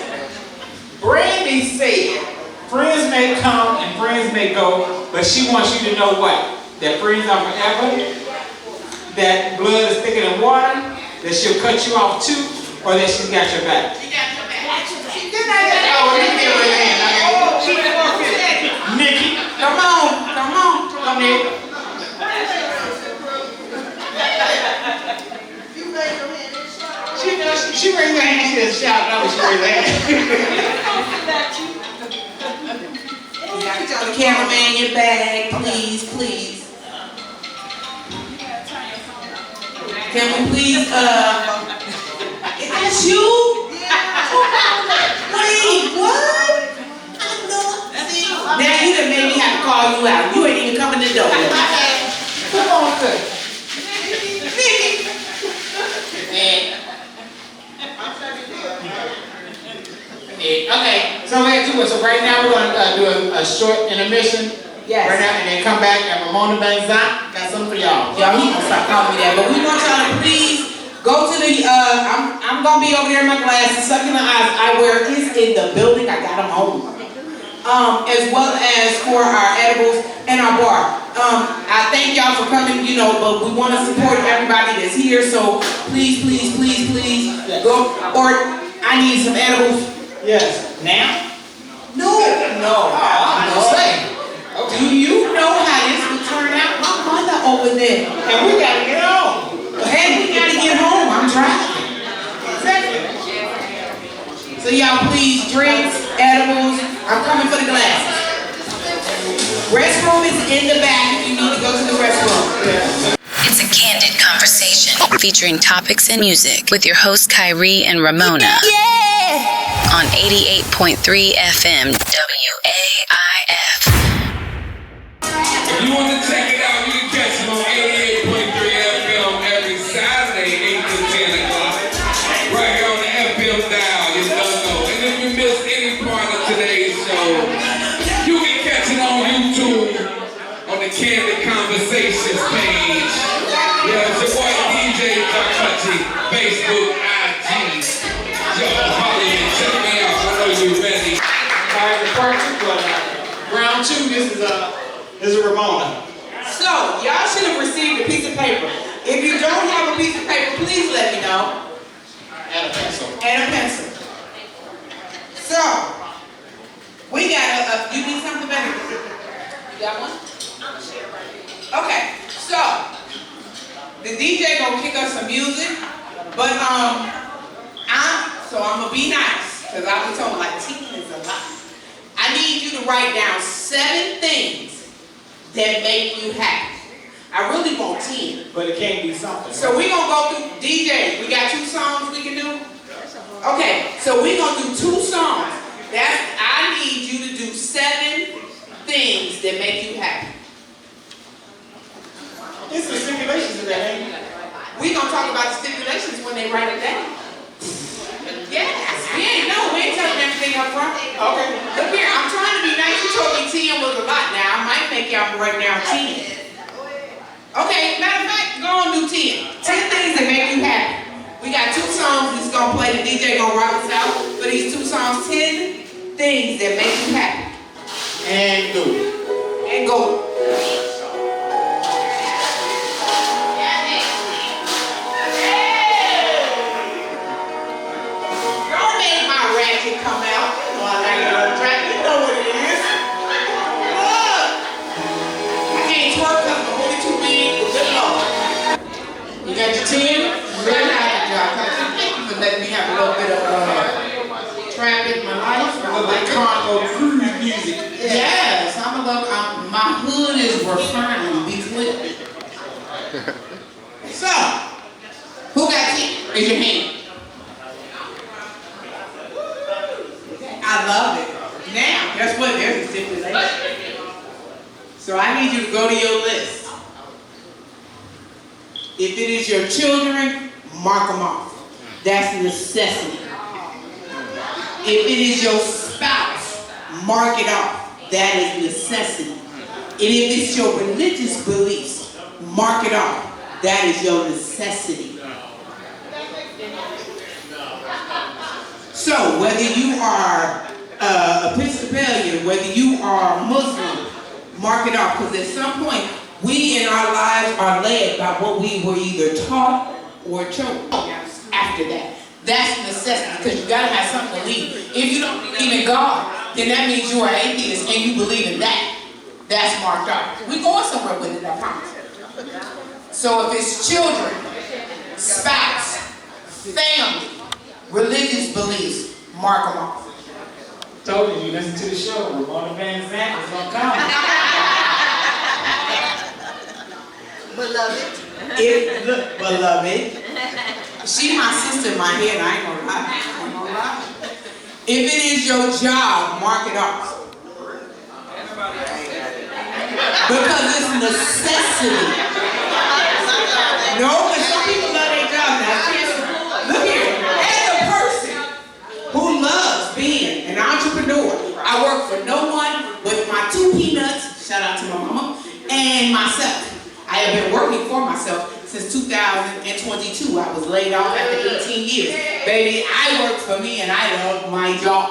Brandy said, friends may come and friends may go, but she wants you to know what? That friends are forever, that blood is thicker than water, that she'll cut you off too, or that she's got your back. She got your back. Oh, let me give her a hand. Nikki, come on. Come here. She raised her hand, she didn't shout, no, she raised her hand. Tell the cameraman your bag, please. Can we please, is that you? Wait, what? I know. Now you done made me have to call you out. You ain't even coming to the door. Come on, good. Okay, so we're going to do it. So right now we're going to do a short intermission. Yes. Right now, and then come back and Ramona Banzan got something for y'all. Y'all, he gonna stop calling me that. But we want y'all to please go to the, I'm gonna be over there in my glasses, sucking the eyes. Eyewear is in the building. I got them home. As well as for our edibles and our bar. I thank y'all for coming, but we want to support everybody that's here. So please go. Or I need some edibles. Yes. Now? No. I'm just saying. Okay. Do you know how this will turn out? My mother over there. And we gotta get home. Hey, we gotta get home. I'm driving. Exactly. So y'all please, drinks, edibles. I'm coming for the glasses. Restroom is in the back if you need to go to the restroom. It's a candid conversation featuring topics and music with your hosts Kire and Ramona on 88.3 FM WAIF. If you want to check it out, you can catch them on 88.3 FM every Saturday, 8 to 10 o'clock. Right here on the FM dial, you don't know. And if you missed any part of today's show, you can catch it on YouTube on the Kandid Konversations page. Yeah, it's your boy DJ Jakachi, Facebook, IG. Yo, Hollywood, check me out. I know you're ready. All right, the part two, round two, this is Ramona. So, y'all should have received a piece of paper. If you don't have a piece of paper, please let me know. And a pencil. So, we got you need something better? You got one? Okay, so, the DJ gonna kick us some music, but I'm gonna be nice, because I was told like 10 is a lot. I need you to write down 7 things that make you happy. I really want 10. But it can't be something. So we're going to go through, DJ, we got 2 songs we can do? Okay, so we're going to do 2 songs. I need you to do 7 things that make you happy. There's some stipulations in that, ain't it? We're going to talk about the stipulations when they write it down. Yes, we ain't telling everything up front. Okay. Look here, I'm trying to be nice. You told me 10 was a lot now. I might make y'all write down 10. Okay, matter of fact, go on and do 10. 10 things that make you happy. We got 2 songs that's gonna play. The DJ gonna rock us out for these 2 songs. 10 things that make you happy. And go. Come out. You know what it is. Look. I can't twerk because my booty too big. Good Lord. You got your 10? Very nice, y'all. Thank you for letting me have a little bit of trap in my life. A little bit of carnival cruise music. Yes, my hood is refining. Be clear. So, who got 10? Raise your hand. I love it. Now, guess what? There's a stipulation. So I need you to go to your list. If it is your children, mark them off. That's necessity. If it is your spouse, mark it off. That is necessity. And if it's your religious beliefs, mark it off. That is your necessity. So whether you are Episcopalian, whether you are Muslim, mark it off. Because at some point, we in our lives are led by what we were either taught or chosen. After that, that's necessity, because you gotta have something to believe. If you don't believe in God, then that means you are atheist and you believe in that. That's marked off. We're going somewhere with it, I promise. So if it's children, spouse, family, religious beliefs, mark them off. Told you, listen to the show. Ramona Van Zant is gonna come. Beloved. Beloved. She my sister in my head, I ain't gonna lie. If it is your job, mark it off. Because it's necessity. No, but some people love their job. Now, look here. As a person who loves being an entrepreneur, I work for no one but my 2 peanuts, shout out to my mama, and myself. I have been working for myself since 2022. I was laid off after 18 years. Baby, I work for me and I love my job.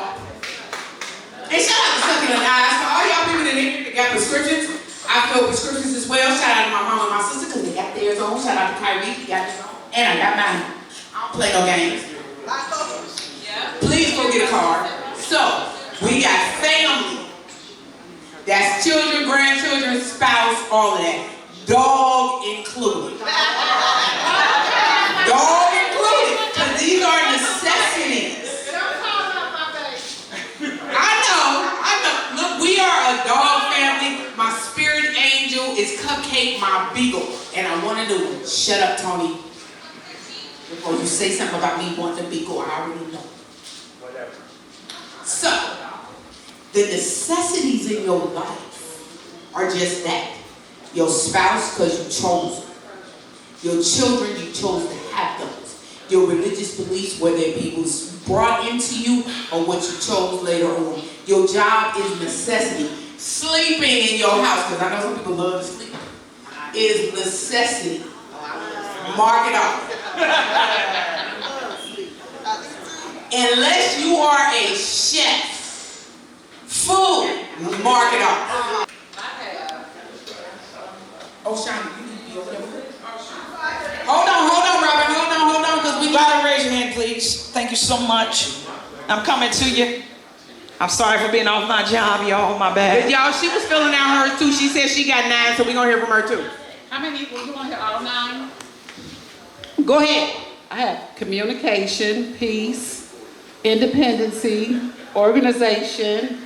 And shout out to Succulent Eyes for all y'all people that got prescriptions. I fill prescriptions as well. Shout out to my mom and my sister because they got theirs on. Shout out to Kyrie, got his on. And I got mine. I don't play no games. Please go get a card. So, we got family. That's children, grandchildren, spouse, all of that. Dog included. Dog included. Because these are necessities. I know. Look, we are a dog family. My spirit angel is Cupcake, my beagle. And I want to do it. Shut up, Tony. Before you say something about me wanting a beagle, I already know. Whatever. So, the necessities in your life are just that. Your spouse, because you chose them. Your children, you chose to have those. Your religious beliefs, whether it be was brought into you or what you chose later on. Your job is necessity. Sleeping in your house, because I know some people love to sleep, is necessity. Mark it off. Unless you are a chef, food, mark it off. Oh, Shawnee, you need to be over there. Hold on, Robin, hold on, because we gotta raise your hand, please. Thank you so much. I'm coming to you. I'm sorry for being off my job, y'all. My bad. Y'all, she was filling out hers too. She said she got 9, so we're gonna hear from her too. How many people you want to hear? All 9? Go ahead. I have communication, peace, independency, organization,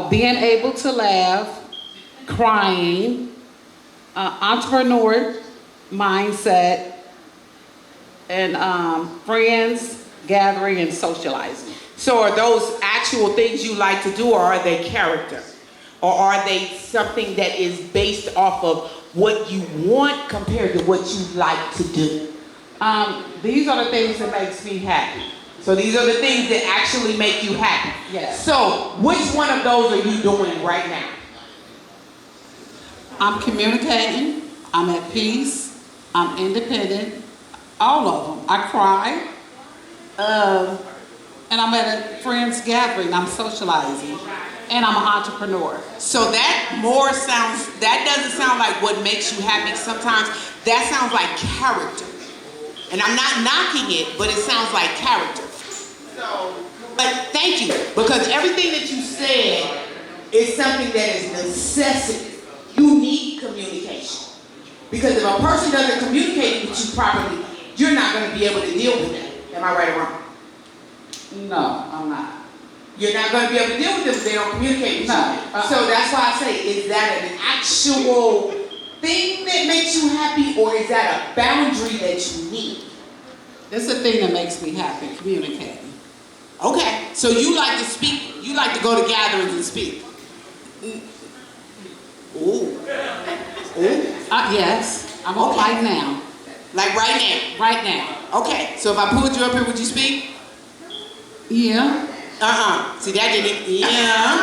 being able to laugh, crying, entrepreneur mindset, and friends, gathering, and socializing. So are those actual things you like to do, or are they character? Or are they something that is based off of what you want compared to what you like to do? These are the things that makes me happy. So these are the things that actually make you happy. Yes. So which one of those are you doing right now? I'm communicating, I'm at peace, I'm independent, all of them. I cry, and I'm at a friend's gathering, I'm socializing, and I'm an entrepreneur. So that doesn't sound like what makes you happy. Sometimes that sounds like character. And I'm not knocking it, but it sounds like character. But thank you, because everything that you said is something that is necessity. You need communication. Because if a person doesn't communicate with you properly, you're not going to be able to deal with that. Am I right or wrong? No, I'm not. You're not going to be able to deal with them if they don't communicate with you. So that's why I say, is that an actual thing that makes you happy, or is that a boundary that you need? It's a thing that makes me happy, communicating. Okay, so you like to speak, you like to go to gatherings and speak. Ooh. Yes, I'm okay. Right now. Like right now? Right now. Okay, so if I pulled you up here, would you speak? Yeah. See, that didn't, yeah.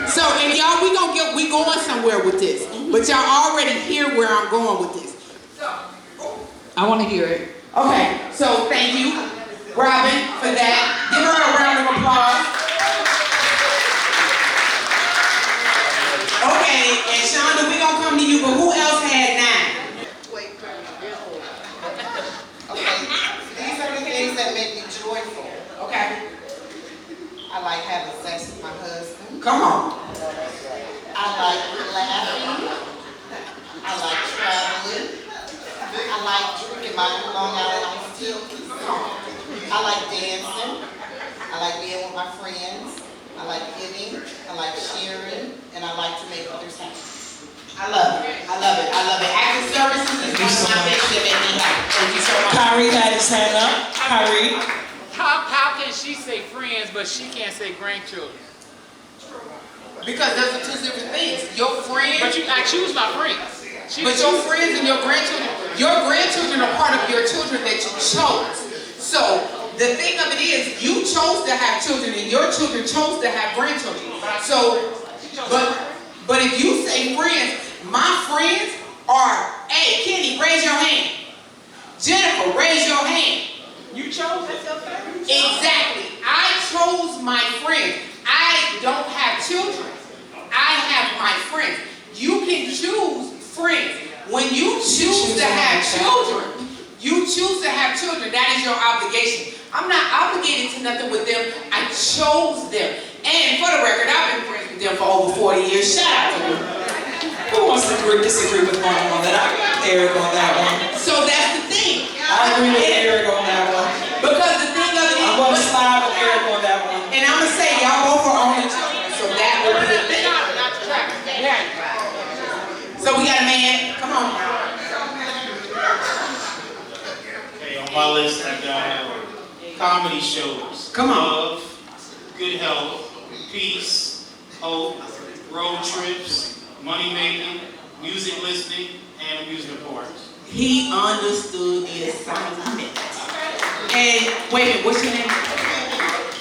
So, and y'all, we going somewhere with this. But y'all already hear where I'm going with this. I want to hear it. Okay, so thank you, Robin, for that. Give her a round of applause. Okay, and Shonda, we gonna come to you, but who else had 9? Okay, these are the things that make me joyful. Okay. I like having sex with my husband. Come on. I like laughing. I like traveling. I like drinking my Long Island iced tea. I like dancing. I like being with my friends. I like giving. I like sharing. And I like to make others happy. I love it. I love it. I love it. Active services is one of my things that make me happy. Thank you so much. Kyrie had his hand up. Kyrie. How can she say friends, but she can't say grandchildren? Because those are two different things. Your friends. But I choose my friends. But your friends and your grandchildren are part of your children that you chose. So the thing of it is, you chose to have children and your children chose to have grandchildren. So, but if you say friends, my friends are, hey, Kenny, raise your hand. Jennifer, raise your hand. You chose yourself. Exactly. I chose my friends. I don't have children. I have my friends. You can choose friends. When you choose to have children, you choose to have children. That is your obligation. I'm not obligated to nothing with them. I chose them. And for the record, I've been friends with them for over 40 years. Shout out to them. Who wants to disagree with Mama on that? I agree with Eric on that one. So that's the thing. I agree with Eric on that one. Because the thing of it is, I'm going to slide with Eric on that one. and I'm going to say, y'all both are only children, so that will be the thing. So we got a man, come on. Okay, on my list I got comedy shows. Come on. Love, good health, peace, hope, road trips, money making, music listening, and amusement parks. He understood the assignment. And wait a minute, what's your name?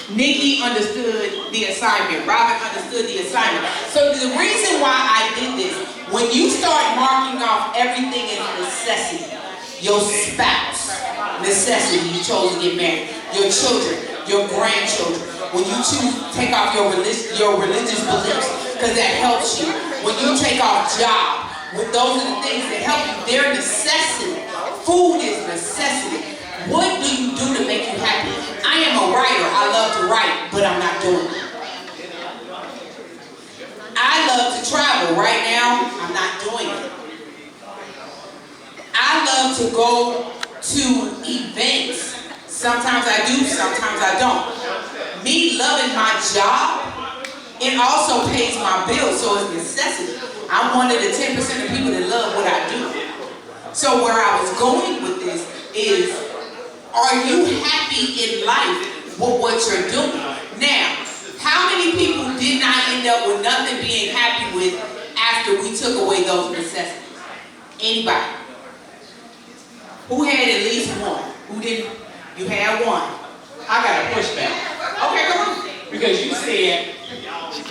Nikki understood the assignment. Robin understood the assignment. So the reason why I did this, when you start marking off everything as necessity, your spouse, necessity, you chose to get married, your children, your grandchildren, when you choose to take off your religious beliefs, because that helps you. When you take off job, those are the things that help you. They're necessity. Food is necessity. What do you do to make you happy? I am a writer. I love to write, but I'm not doing it. I love to travel. Right now, I'm not doing it. I love to go to events. Sometimes I do, sometimes I don't. Me loving my job, it also pays my bills, so it's necessity. I'm one of the 10% of people that love what I do. So where I was going with this is, are you happy in life with what you're doing? Now, how many people did not end up with nothing being happy with after we took away those necessities? Anybody? Who had at least one? Who didn't? You had one. I got a pushback. Okay, come on. Because you said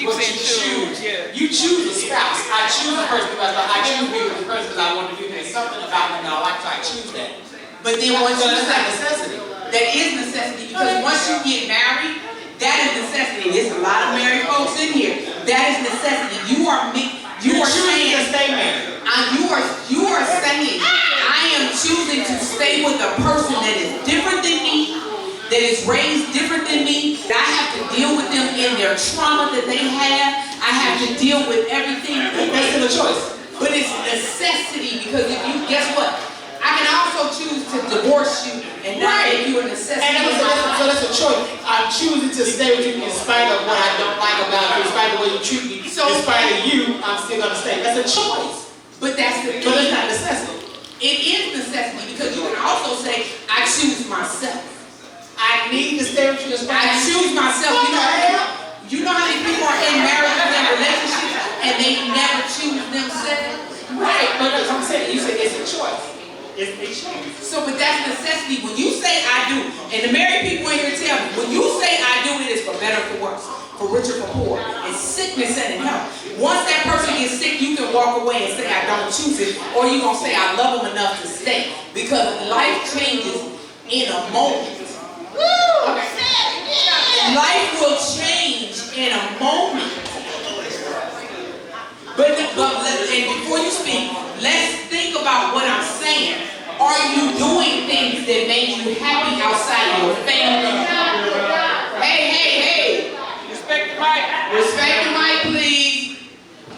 what you choose. You choose a spouse. I choose a person because I choose to be with the person because I want to do that. Something about me that I like, so I choose that. But then once you decide necessity, that is necessity, because once you get married, that is necessity. There's a lot of married folks in here. That is necessity. You are saying to stay married. You are saying I am choosing to stay with a person that is different than me, that is raised different than me, that I have to deal with them in their trauma that they have. I have to deal with everything. That's the choice. But it's necessity, because if you, guess what? I can also choose to divorce you and not make you a necessity. So that's a choice. I'm choosing to stay with you in spite of what I don't like about you, in spite of the way you treat me. So in spite of you, I'm still gonna stay. That's a choice. But that's the thing. But it's not necessity. It is necessity, because you can also say, I choose myself. I need to stay with you in spite I choose myself. You know how many people are in marriages and relationships and they never choose themselves? Right, but that's what I'm saying. You say it's a choice. It's a choice. So, but that's necessity. When you say I do, and the married people in here tell me, when you richer for poor. It's sickness and in health. Once that person gets sick, you can walk away and say, I don't choose it, or you're going to say, I love them enough to stay. Because life changes in a moment. Life will change in a moment. But and before you speak, let's think about what I'm saying. Are you doing things that make you happy outside of your family? Hey. Respect the mic. Respect the mic, please.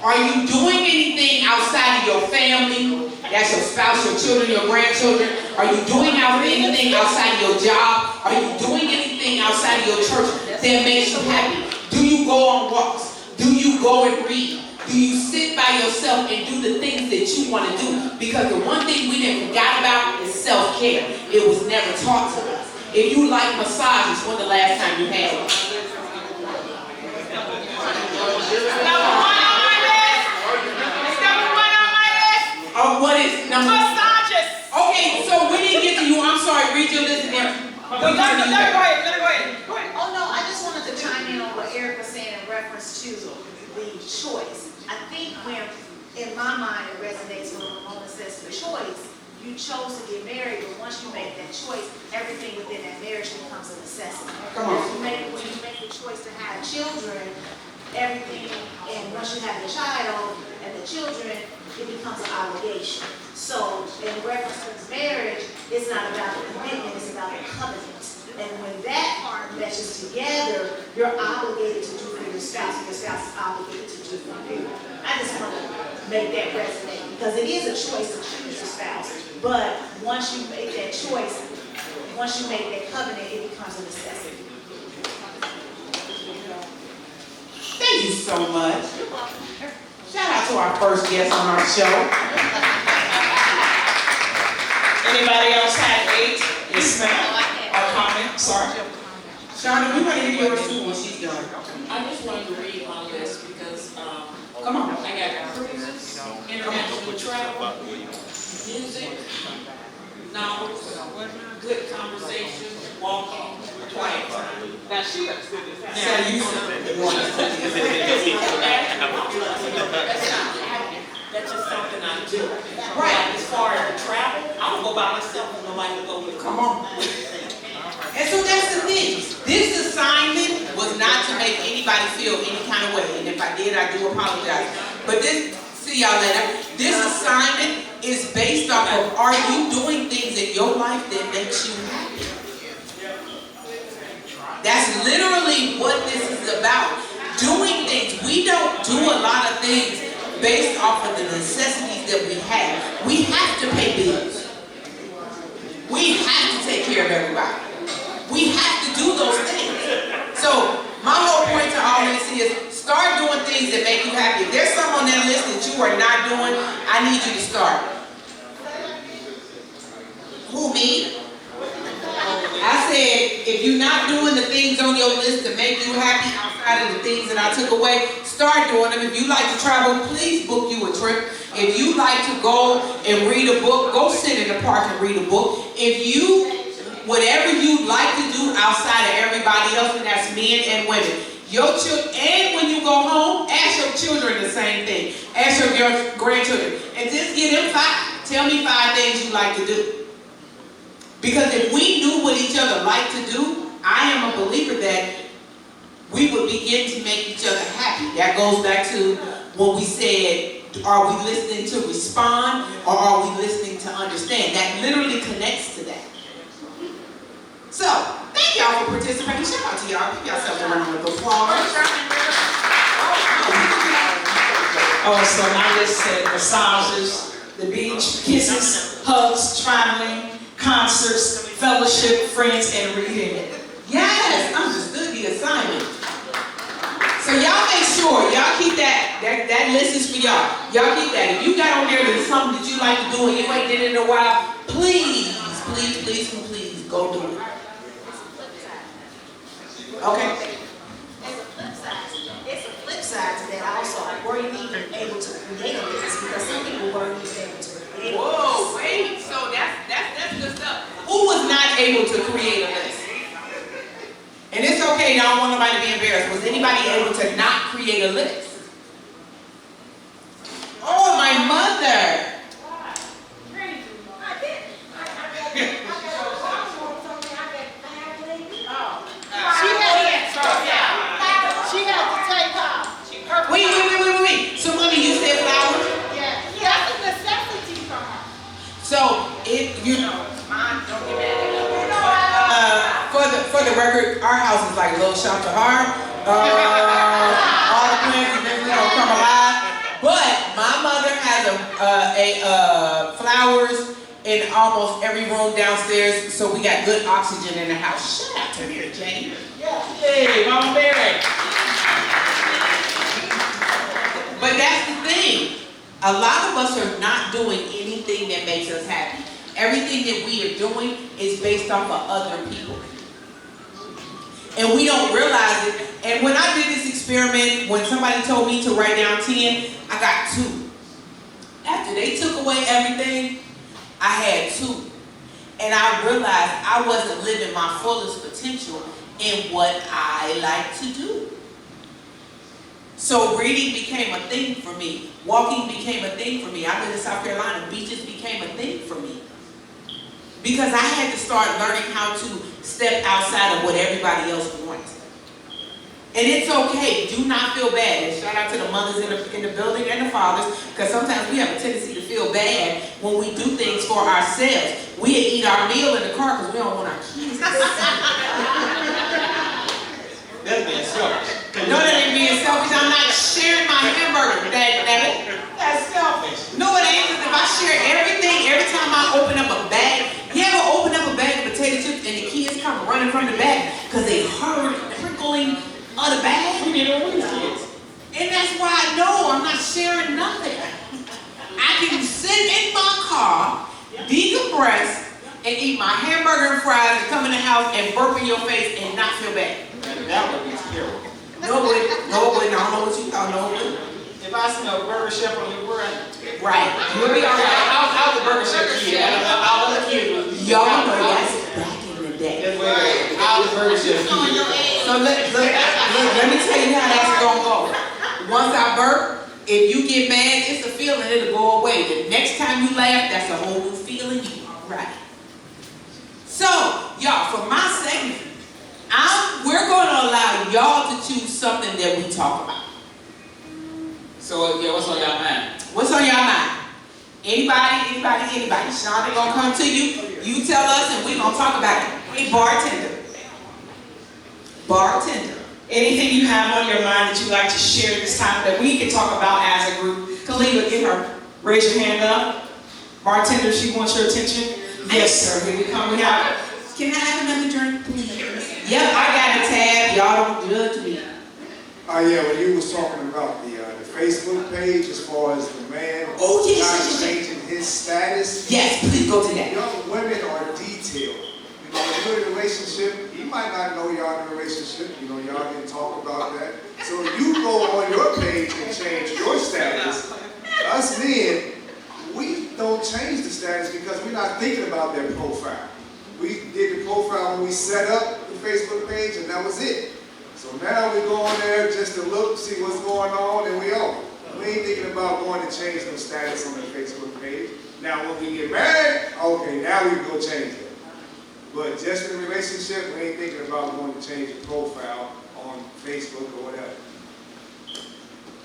Are you doing anything outside of your family? That's your spouse, your children, your grandchildren. Are you doing anything outside of your job? Are you doing anything outside of your church that makes you happy? Do you go on walks? Do you go and read? Do you sit by yourself and do the things that you want to do? Because the one thing we never forgot about is self-care. It was never taught to us. If you like massages, when the last time you had one? Oh, what is number? Massages. Okay, so we didn't get to you. I'm sorry. Read your list again. Let her go ahead. Oh no, I just wanted to chime in on what Eric was saying in reference to the choice. I think when, in my mind, it resonates when Ramona says the choice. You chose to get married, but once you make that choice, everything within that marriage becomes a necessity. When you make the choice to have children, everything, and once you have the child and the children, it becomes an obligation. So, in reference to marriage, it's not about the commitment, it's about the covenant. And when that part meshes together, you're obligated to do for your spouse, and your spouse is obligated to do for you. I just want to make that resonate, because it is a choice to choose your spouse. But once you make that choice, once you make that covenant, it becomes a necessity. Thank you so much. Shout out to our first guest on our show. Anybody else have 8? Yes, ma'am. A comment? Sorry. Shauna, we want to hear yours too when she's done. I just wanted to read my list because come on. I got cruises, international travel, music, novels, good conversation, walking, quiet time. Now she got good at that. That's just something I do. Right. As far as the travel, I don't go by myself and nobody will go with me. Come on. And so that's the thing. This assignment was not to make anybody feel any kind of way. And if I did, I do apologize. But see y'all later. This assignment is based off of, are you doing things in your life that makes you happy? That's literally what this is about. Doing things. We don't do a lot of things based off of the necessities that we have. We have to pay bills. We have to take care of everybody. We have to do those things. So my whole point to all this is start doing things that make you happy. If there's some on that list that you are not doing, I need you to start. Who, me? I said, if you're not doing the things on your list to make you happy outside of the things that I took away, start doing them. If you like to travel, please book you a trip. If you like to go and read a book, go sit in the park and read a book. Whatever you like to do outside of everybody else, and that's men and women. Your children, and when you go home, ask your children the same thing. Ask your grandchildren. And just give them 5. Tell me 5 things you like to do. Because if we knew what each other like to do, I am a believer that we would begin to make each other happy. That goes back to when we said, are we listening to respond or are we listening to understand? That literally connects to that. So, thank y'all for participating. Shout out to y'all. Give yourself a round of applause. So my list said massages, the beach, kisses, hugs, traveling, concerts, fellowship, friends, and reading. Yes, understood the assignment. So y'all make sure, y'all keep that list is for y'all. Y'all keep that. If you got on there that something that you like to do and you ain't did it in a while, please go do it. Okay. It's a flip side to that also. Were you even able to create a business? Because some people weren't even able to create a business. Whoa, wait. So that's good stuff. Who was not able to create a list? And it's okay, y'all don't want nobody to be embarrassed. Was anybody able to not create a list? Oh, my mother. She had to take off. Wait. So, mommy, you said flowers? Yeah, that's a necessity for her. So, mine, don't get mad at me. For the record, our house is like LaShaunda heart. All the plants eventually gonna come alive. But my mother has flowers in almost every room downstairs, so we got good oxygen in the house. Shout out to Mary Jane. Hey, Mama Mary. But that's the thing. A lot of us are not doing anything that makes us happy. Everything that we are doing is based off of other people. And we don't realize it. And when I did this experiment, when somebody told me to write down 10, I got 2. After they took away everything, I had 2. And I realized I wasn't living my fullest potential in what I like to do. So reading became a thing for me. Walking became a thing for me. I live in South Carolina. Beaches became a thing for me. Because I had to start learning how to step outside of what everybody else wants. And it's okay. Do not feel bad. And shout out to the mothers in the building and the fathers, because sometimes we have a tendency to feel bad when we do things for ourselves. We eat our meal in the car because we don't want our kids to That's being selfish. No, that ain't being selfish. I'm not sharing my hamburger. That's selfish. No, it ain't. Because if I share everything, every time I open up a bag, you ever open up a bag of potato chips and the kids come running from the bag because they heard crinkling of the bag? You get over these kids. And that's why I know I'm not sharing nothing. I can sit in my car, decompress, and eat my hamburger and fries and come in the house and burp in your face and not feel bad. That would be terrible. No, it wouldn't. I don't know what you thought. No, it wouldn't. If I smell burger chef on your breath, right, you'll be all right. I was a burger chef kid. All the kids was. Y'all know that's back in the day. I was a burger chef kid. So let me tell you how that's gonna go. Once I burp, if you get mad, it's a feeling, it'll go away. The next time you laugh, that's a whole new feeling. You all right. So, y'all, for my segment, we're going to allow y'all to choose something that we talk about. So, yeah, what's on y'all mind? What's on y'all mind? Anybody? Shaunda gonna come to you. You tell us and we're gonna talk about it. Hey, bartender. Anything you have on your mind that you'd like to share this time that we can talk about as a group? Kalila, get her. Raise your hand up. Bartender, she wants your attention. Yes, sir. Here we come. We have. Can I have another drink, please? Yep, I got a tab. Y'all don't judge me. Yeah, when you was talking about the Facebook page as far as the man changing his status. Yes, please go to that. Young women are detailed. You know, if you're in a relationship, he might not know y'all in a relationship. You know, y'all didn't talk about that. So you go on your page and change your status. Us men, we don't change the status because we're not thinking about their profile. We did the profile when we set up the Facebook page, and that was it. So now we go on there just to look, see what's going on, and we on. We ain't thinking about going to change no status on the Facebook page. Now when we get married, okay, now we can go change it. But just in a relationship, we ain't thinking about going to change the profile on Facebook or whatever.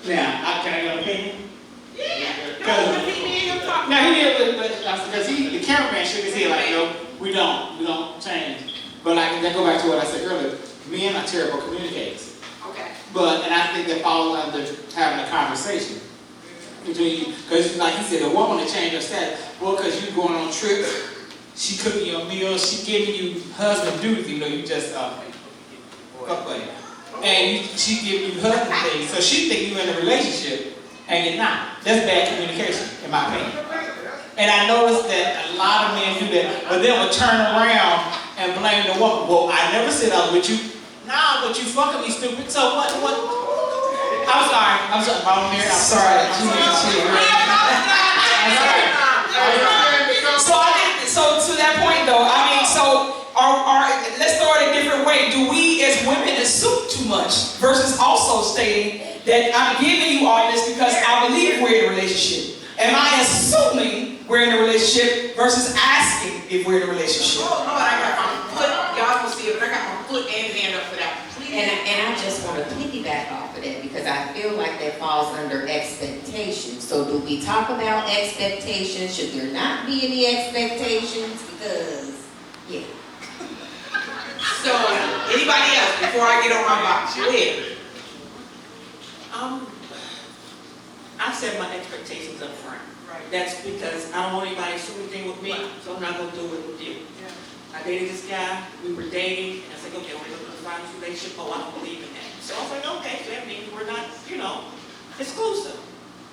Now, can I get an opinion? Yeah. Now he did, because the cameraman shook his head like, yo, we don't change. But like, that go back to what I said earlier. Men are terrible communicators. Okay. And I think that falls under having a conversation between you. Because like he said, a woman to change her status. Well, because you going on trips, she cooking your meals, she giving you husband duties, even though you just fuck buddy. And she giving you husband things. So she think you in a relationship and you're not. That's bad communication, in my opinion. And I noticed that a lot of men do that, but they will turn around and blame the woman. Well, I never said I was with you. Nah, but you fucking me stupid. So what? I'm sorry, Mama Mary. I'm sorry. So to that point though, I mean, so let's throw it a different way. Do we as women assume too much, versus also stating that I'm giving you all this because I believe we're in a relationship. Am I assuming we're in a relationship versus asking if we're in a relationship? Oh, Lord, I got my foot, y'all can see it, but I got my foot and hand up for that. And I just want to piggyback off of that because I feel like that falls under expectations. So do we talk about expectations? Should there not be any expectations? Because, yeah. So, anybody else before I get on my box? Go ahead. I set my expectations up front. Right. That's because I don't want anybody to do anything with me, so I'm not going to do it with you. Yeah. I dated this guy, we were dating, and I said, okay, we're going to find this relationship. Oh, I don't believe in that. So I was like, okay, so that means we're not, exclusive.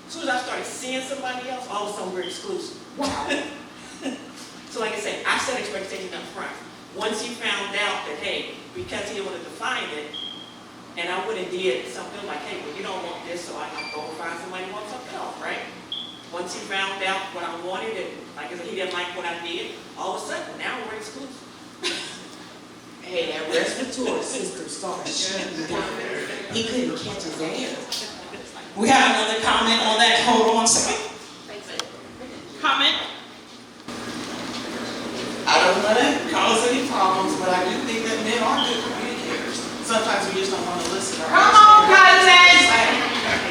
As soon as I started seeing somebody else, all of a sudden we're exclusive. Wow. So like I said, I set expectations up front. Once he found out that, hey, because he didn't want to define it, and I went and did something like, hey, well, you don't want this, so I'm going to find somebody who wants something else, right? Once he found out what I wanted, and like I said, he didn't like what I did, all of a sudden, now we're exclusive. Hey, that respiratory system started shutting down. He couldn't catch his air. We have another comment on that. Hold on a second. Comment? I don't want to cause any problems, but I do think that men are good communicators. Sometimes we just don't want to listen. Come on, Kandid!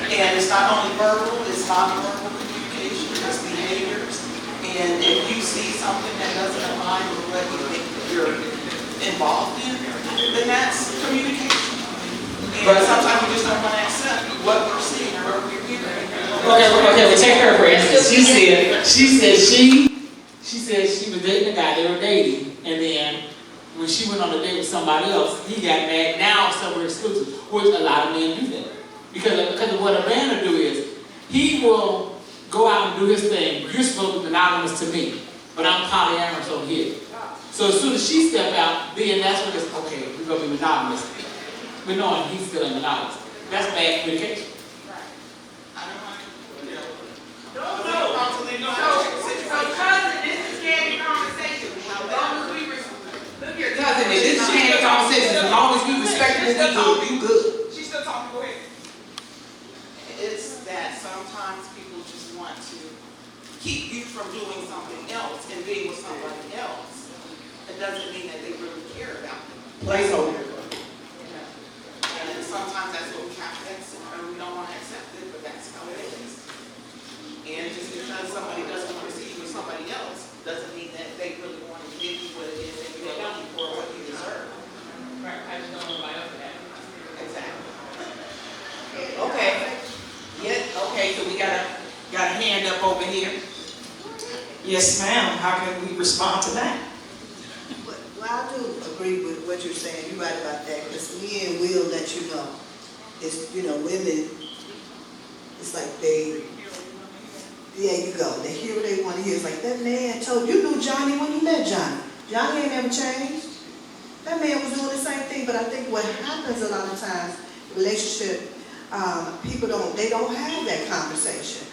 And it's not only verbal, it's non-verbal communication, it's behaviors. And if you see something that doesn't align with what you think you're involved in, then that's communication. And sometimes we just don't want to accept what we're seeing or what we're hearing. Okay, well, take her for instance. She said she was dating a guy, they were dating, and then when she went on a date with somebody else, he got mad. Now so we're exclusive, which a lot of men do that. Because of what a man will do is, he will go out and do his thing. You're supposed to be monogamous to me, but I'm polyamorous over here. So as soon as she stepped out, then that's when it's, okay, we're going to be monogamous. But knowing he's still in monogamous. That's bad communication. Cousin, this is Kandid Conversations. As long as we look here, cousin, this is Kandid Conversations. As long as we respect what we do, you good. She's still talking. Go ahead. It's that sometimes people just want to keep you from doing something else and being with somebody else. It doesn't mean that they really care about them. Placeholder. And sometimes that's what we have to accept, and we don't want to accept it, but that's how it is. And just because somebody doesn't want to see you with somebody else, doesn't mean that they really want to give you what it is that you're looking for, what you deserve. Right, I just don't know why else that. Exactly. Okay. Yeah, okay, so we got a hand up over here. Yes, ma'am. How can we respond to that? Well, I do agree with what you're saying. You're right about that, because men will let you know. It's, women, it's like there you go. They hear what they want to hear. It's like, that man told you knew Johnny when you met Johnny. Johnny ain't never changed. That man was doing the same thing, but I think what happens a lot of times, relationship, people don't have that conversation.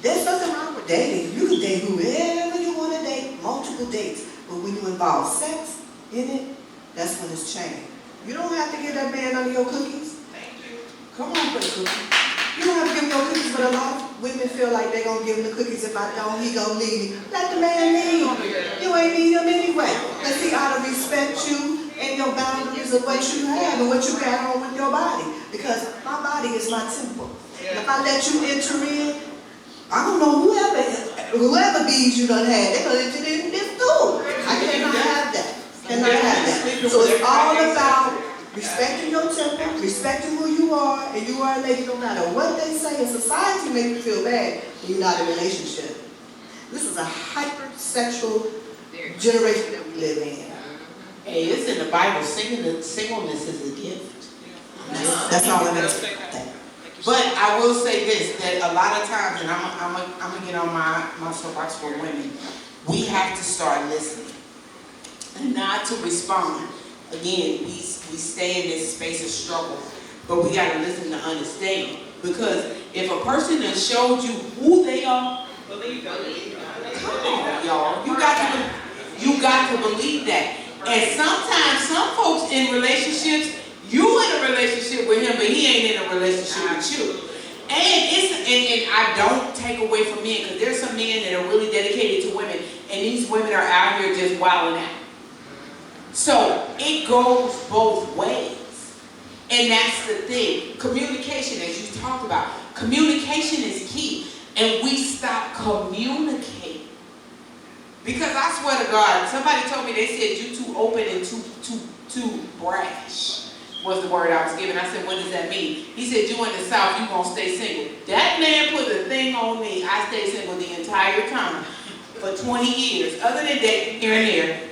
There's nothing wrong with dating. You can date whoever you want to date, multiple dates. But when you involve sex in it, that's when it's changed. You don't have to give that man none of your cookies. Thank you. Come on for the cookies. You don't have to give him your cookies, but a lot of women feel like they're going to give him the cookies. If I don't, he going to leave me. Let the man leave. You ain't need him anyway. Because he ought to respect you and your boundaries of what you have and what you got on with your body. Because my body is my temple. If I let you enter in, I don't know whoever bees you done had, they're going to enter in this too. I cannot have that. Cannot have that. So it's all about respecting your temple, respecting who you are, and you are a lady no matter what they say in society make you feel bad when you're not in a relationship. This is a hypersexual generation that we live in. Hey, it's in the Bible, singleness is a gift. That's all I'm going to say. But I will say this, that a lot of times, and I'm going to get on my soapbox for women, we have to start listening and not to respond. Again, we stay in this space of struggle, but we got to listen to understand. Because if a person has showed you who they are, believe them. Come on, y'all. You got to believe that. And sometimes some folks in relationships, you in a relationship with him, but he ain't in a relationship with you. And I don't take away from men, because there's some men that are really dedicated to women, and these women are out here just wilding out. So it goes both ways. And that's the thing. Communication, as you talked about, communication is key. And we stop communicating. Because I swear to God, somebody told me, they said you too open and too brash was the word I was given. I said, what does that mean? He said, you in the South, you gonna stay single. That man put a thing on me. I stayed single the entire time for 20 years, other than dating here and there,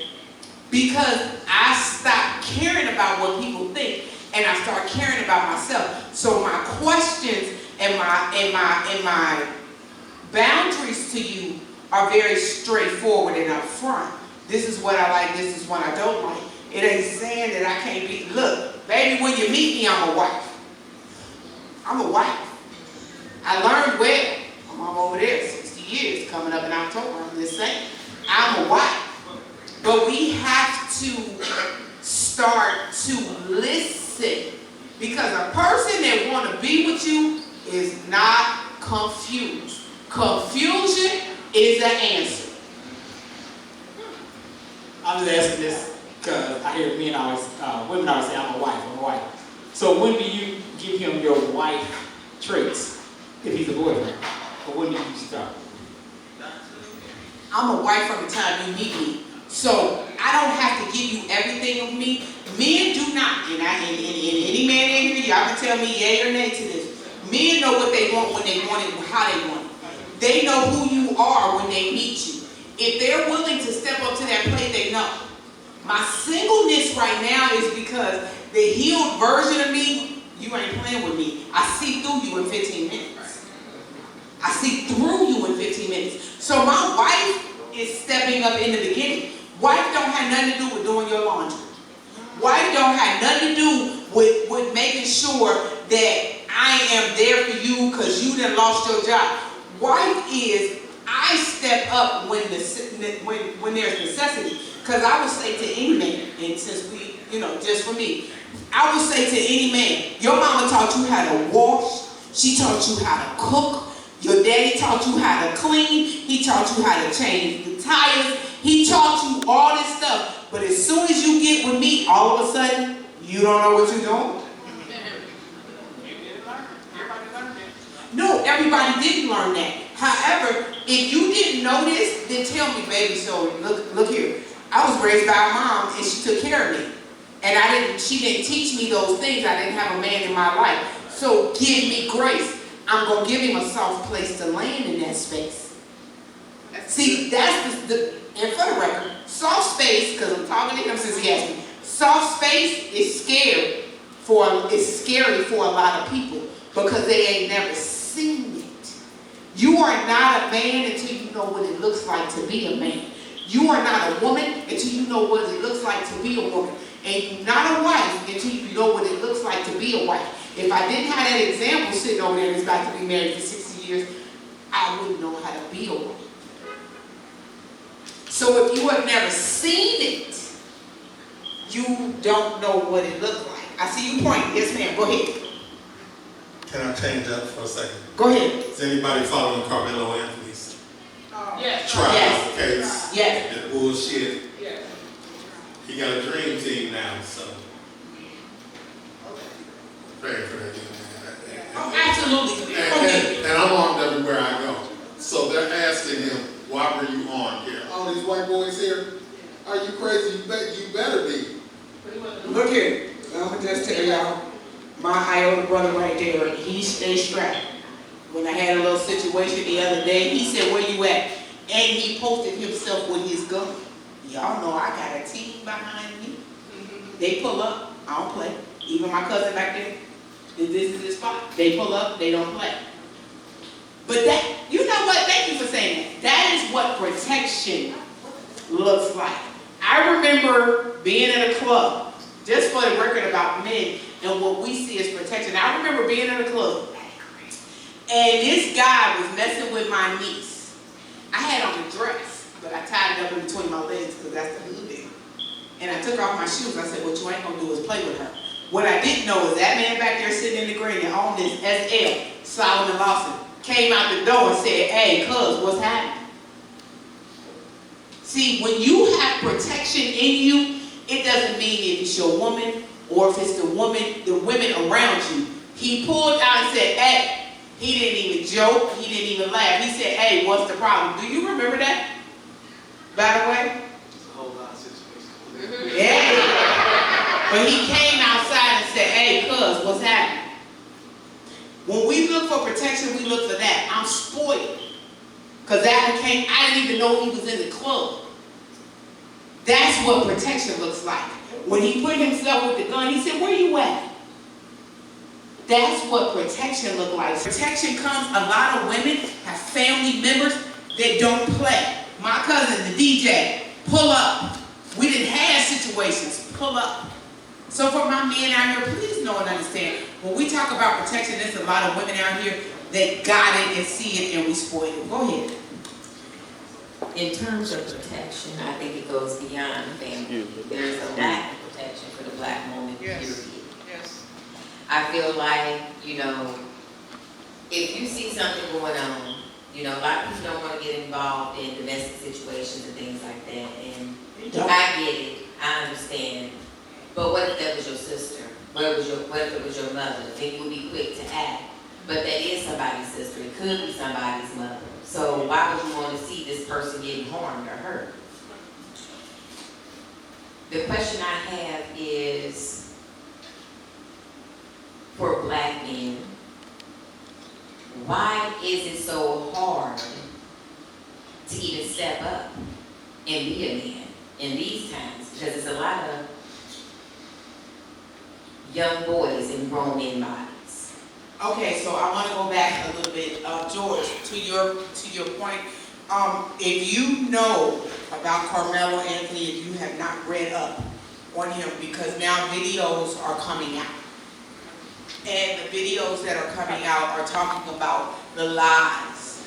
because I stopped caring about what people think and I started caring about myself. So my questions and my boundaries to you are very straightforward and upfront. This is what I like, this is what I don't like. It ain't saying that I can't be, look, baby, when you meet me, I'm a wife. I'm a wife. I learned well. I'm over there, 60 years coming up in October, I'm just saying. I'm a wife. But we have to start to listen. Because a person that want to be with you is not confused. Confusion is the answer. I'm just asking this because I hear women always say, I'm a wife. So when do you give him your wife traits if he's a boyfriend? Or when do you start? I'm a wife from the time you meet me. So I don't have to give you everything of me. Men do not, and any man in here, y'all can tell me yay or nay to this. Men know what they want when they want it, how they want it. They know who you are when they meet you. If they're willing to step up to that plate, they know. My singleness right now is because the healed version of me, you ain't playing with me. I see through you in 15 minutes. I see through you in 15 minutes. So my wife is stepping up in the beginning. Wife don't have nothing to do with doing your laundry. Wife don't have nothing to do with making sure that I am there for you because you done lost your job. Wife is, I step up when there's necessity. Because I would say to any man, and since we, just for me, I would say to any man, your mama taught you how to wash, she taught you how to cook, your daddy taught you how to clean, he taught you how to change the tires, he taught you all this stuff. But as soon as you get with me, all of a sudden, you don't know what you're doing. No, everybody didn't learn that. However, if you didn't know this, then tell me, baby, so look here. I was raised by a mom and she took care of me. And she didn't teach me those things. I didn't have a man in my life. So give me grace. I'm going to give him a soft place to land in that space. See, that's and for the record, soft space, because I'm talking to him since he asked me, soft space is scary for a lot of people because they ain't never seen it. You are not a man until you know what it looks like to be a man. You are not a woman until you know what it looks like to be a woman. And you're not a wife until you know what it looks like to be a wife. If I didn't have that example sitting over there that's about to be married for 60 years, I wouldn't know how to be a woman. So if you have never seen it, you don't know what it looks like. I see you pointing. Yes, ma'am. Go ahead. Can I change up for a second? Go ahead. Is anybody following Carmelo Anthony's trial case? Yes. That bullshit. Yes. He got a dream team now, so praying for that young man. Absolutely. And I'm armed everywhere I go. So they're asking him, why were you on here? All these white boys here, are you crazy? You better be. Look here. I'm going to just tell y'all, my iota brother right there, he stays strapped. When I had a little situation the other day, he said, where you at? And he posted himself with his gun. Y'all know I got a team behind me. They pull up, I don't play. Even my cousin back there, this is his spot. They pull up, they don't play. But that, you know what? Thank you for saying that. That is what protection looks like. I remember being at a club, just for the record about men and what we see as protection. I remember being at a club, and this guy was messing with my niece. I had on a dress, but I tied it up in between my legs because that's the hood. And I took off my shoes. I said, what you ain't gonna do is play with her. What I didn't know is that man back there sitting in the green that owned this SL, Solomon Lawson, came out the door and said, hey, cuz, what's happening? See, when you have protection in you, it doesn't mean if it's your woman or if it's the women around you. He pulled out and said, hey, he didn't even joke, he didn't even laugh. He said, hey, what's the problem? Do you remember that? By the way? It's a whole lot of situations. Yeah. But he came outside and said, hey, cuz, what's happening? When we look for protection, we look for that. I'm spoiled. Because that one came, I didn't even know he was in the club. That's what protection looks like. When he put himself with the gun, he said, where you at? That's what protection looks like. Protection comes, a lot of women have family members that don't play. My cousin, the DJ, pull up. We didn't have situations, pull up. So for my men out here, please know and understand, when we talk about protection, there's a lot of women out here that got it and see it and we spoil it. Go ahead. In terms of protection, I think it goes beyond family. There's a lack of protection for the black woman, period. Yes. I feel like, you know, if you see something going on, you know, a lot of people don't want to get involved in domestic situations and things like that. And I get it, I understand. But what if that was your sister? What if it was your mother? Then you would be quick to act. But that is somebody's sister. It could be somebody's mother. So why would you want to see this person getting harmed or hurt? The question I have is, for black men, why is it so hard to even step up and be a man in these times? Because it's a lot of young boys in grown men bodies. Okay, so I want to go back a little bit, George, to your point. If you know about Carmelo Anthony, if you have not read up on him, because now videos are coming out, and the videos that are coming out are talking about the lies,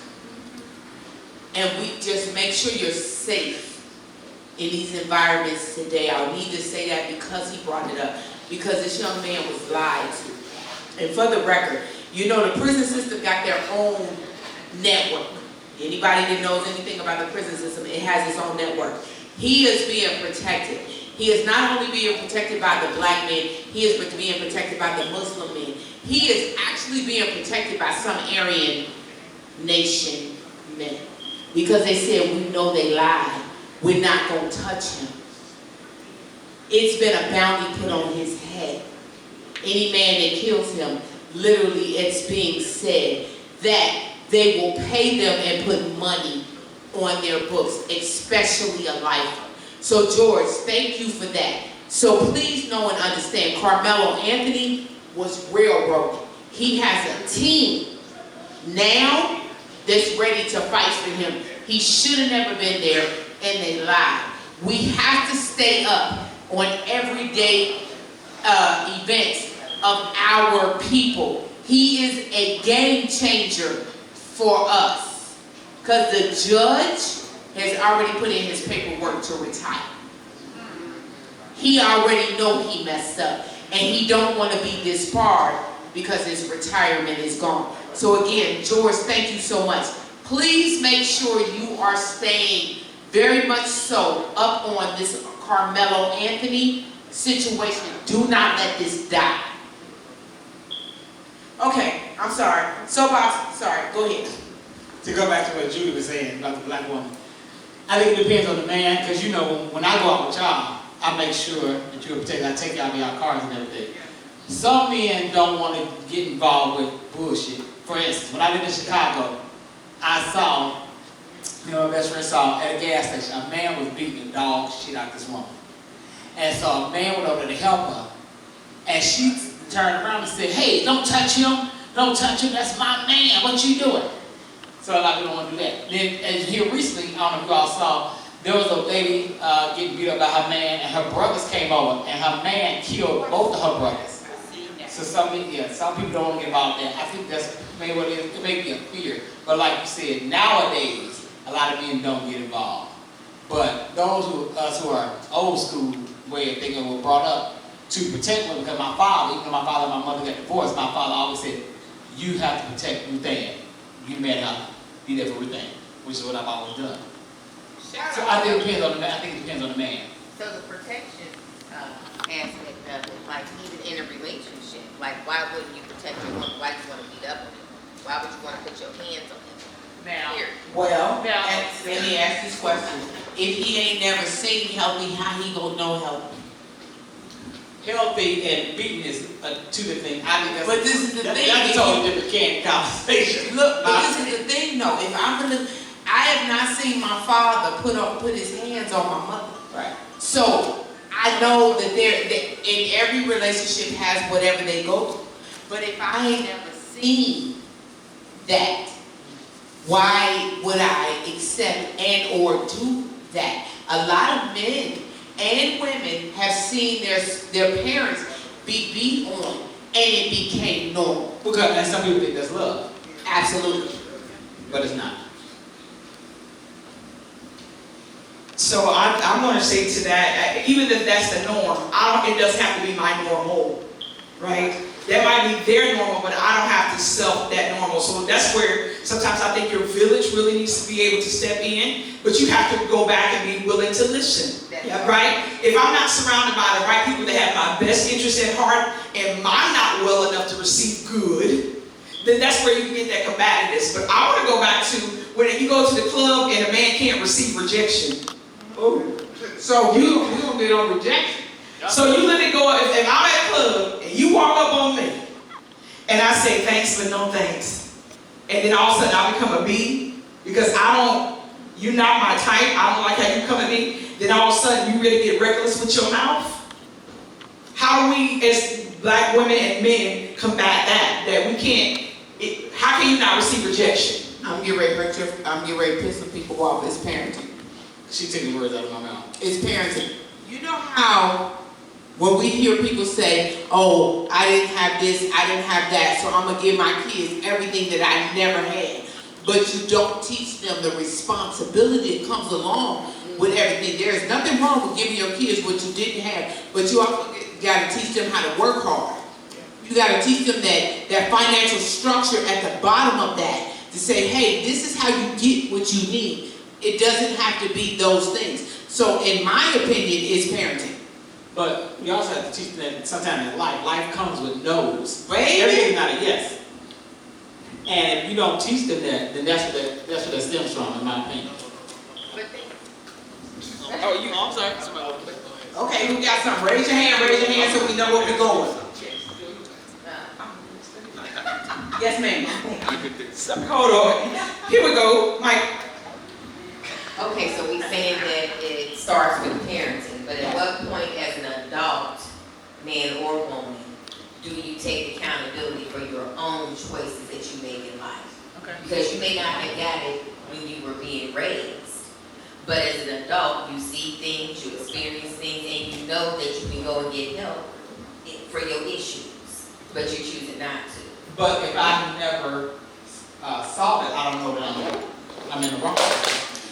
and we just make sure you're safe in these environments today. I need to say that because he brought it up, because this young man was lied to. And for the record, you know the prison system got their own network. Anybody that knows anything about the prison system, it has its own network. He is being protected. He is not only being protected by the black men, he is being protected by the Muslim men. He is actually being protected by some Aryan nation men. Because they said, we know they lied. We're not going to touch him. It's been a bounty put on his head. Any man that kills him, literally it's being said that they will pay them and put money on their books, especially a lifer. So George, thank you for that. So please know and understand, Carmelo Anthony was railroaded. He has a team now that's ready to fight for him. He should have never been there, and they lied. We have to stay up on everyday events of our people. He is a game changer for us, because the judge has already put in his paperwork to retire. He already know he messed up, and he don't want to be disbarred because his retirement is gone. So again, George, thank you so much. Please make sure you are staying very much so up on this Carmelo Anthony situation. Do not let this die. Okay, I'm sorry. Soapbox, sorry, go ahead. To go back to what Judy was saying about the black woman, I think it depends on the man, because you know, when I go out with y'all, I make sure that you're protected. I take y'all to y'all cars and everything. Some men don't want to get involved with bullshit. For instance, when I lived in Chicago, I saw, you know, my best friend saw at a gas station, a man was beating the dog shit out this woman. And so a man went over to help her, and she turned around and said, hey, don't touch him, that's my man, what you doing? So a lot of people don't want to do that. Then, as here recently, I don't know if you all saw, there was a lady getting beat up by her man, and her brothers came over, and her man killed both of her brothers. So some people don't want to get involved in that. I think that's maybe what it is. It may be a fear. But like you said, nowadays, a lot of men don't get involved. But those of us who are old school way of thinking were brought up, to protect women, because my father, even though my father and my mother got divorced, my father always said, you have to protect Ruth Ann. You man have to be there for Ruth Ann, which is what I've always done. So I think it depends on the man. I think it depends on the man. So the protection aspect of it, like even in a relationship, like why wouldn't you protect your woman? Why do you want to beat up on him? Why would you want to put your hands on him? Now, Here. well, let me ask this question. If he ain't never seen healthy, how he gonna know healthy? Healthy and beating is two different things. I think that's, But this is the thing. That's a totally different conversation. Look, but this is the thing though. If I'm gonna, I have not seen my father put his hands on my mother. Right. So I know that that in every relationship has whatever they go through. But if I ain't never seen that, why would I accept and or do that? A lot of men and women have seen their parents be beat on, and it became normal. Because and some people think that's love. Absolutely. But it's not. So I'm going to say to that, even if that's the norm, it doesn't have to be my normal, right? That might be their normal, but I don't have to self that normal. So that's where sometimes I think your village really needs to be able to step in, but you have to go back and be willing to listen, right? If I'm not surrounded by the right people that have my best interest at heart, and I'm not well enough to receive good, then that's where you can get that combativeness. But I want to go back to when you go to the club and a man can't receive rejection. Oh, so you don't get on rejection. So you let it go. If I'm at a club and you walk up on me and I say thanks but no thanks, and then all of a sudden I become a B because you're not my type, I don't like how you come at me, then all of a sudden you really get reckless with your mouth. How do we as black women and men combat that we can't, how can you not receive rejection? I'm getting ready to piss some people off. It's parenting. She took the words out of my mouth. It's parenting. You know how when we hear people say, oh, I didn't have this, I didn't have that, so I'm going to give my kids everything that I never had. But you don't teach them the responsibility that comes along with everything. There is nothing wrong with giving your kids what you didn't have, but you also got to teach them how to work hard. You got to teach them that financial structure at the bottom of that to say, hey, this is how you get what you need. It doesn't have to be those things. So in my opinion, it's parenting. But we also have to teach them that sometimes in life comes with no's. Baby. Everything's not a yes. And if you don't teach them that, then that's what that stems from, in my opinion. I'm sorry. Okay, who got something? Raise your hand so we know where we're going. Yes, ma'am. Hold on. Here we go, Mike. Okay, so we saying that it starts with parenting, but at what point as an adult, man or woman, do you take accountability for your own choices that you make in life? Okay. Because you may not have got it when you were being raised, but as an adult, you see things, you experience things, and you know that you can go and get help for your issues, but you're choosing not to. But if I never saw it, I don't know that I'm in the wrong.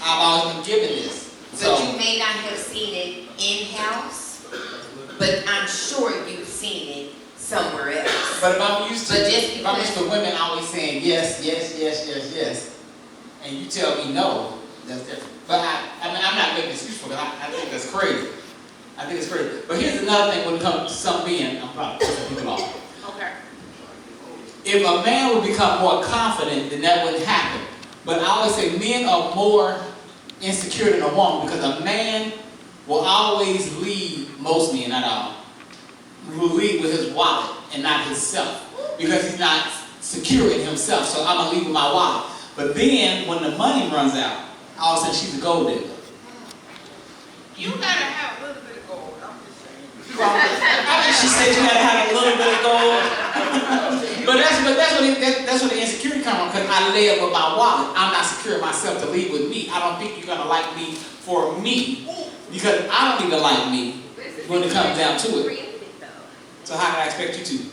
I've always been given this. But you may not have seen it in-house, but I'm sure you've seen it somewhere else. But if I'm used to women always saying yes, yes, yes, yes, yes, and you tell me no, that's different. But I'm not making an excuse for it. I think that's crazy. I think it's crazy. But here's another thing when it comes to some men, I'm probably pissing people off. Okay. If a man would become more confident, then that wouldn't happen. But I always say men are more insecure than a woman because a man will always lead, most men, not all, will lead with his wallet and not himself because he's not secure in himself. So I'm going to lead with my wallet. But then when the money runs out, all of a sudden she's a gold digger. You gotta have a little bit of gold. I'm just saying. She said you gotta have a little bit of gold. But that's what the insecurity comes from, because I lay up with my wallet. I'm not secure in myself to lead with me. I don't think you're gonna like me for me, because I don't even like me when it comes down to it. So how can I expect you to?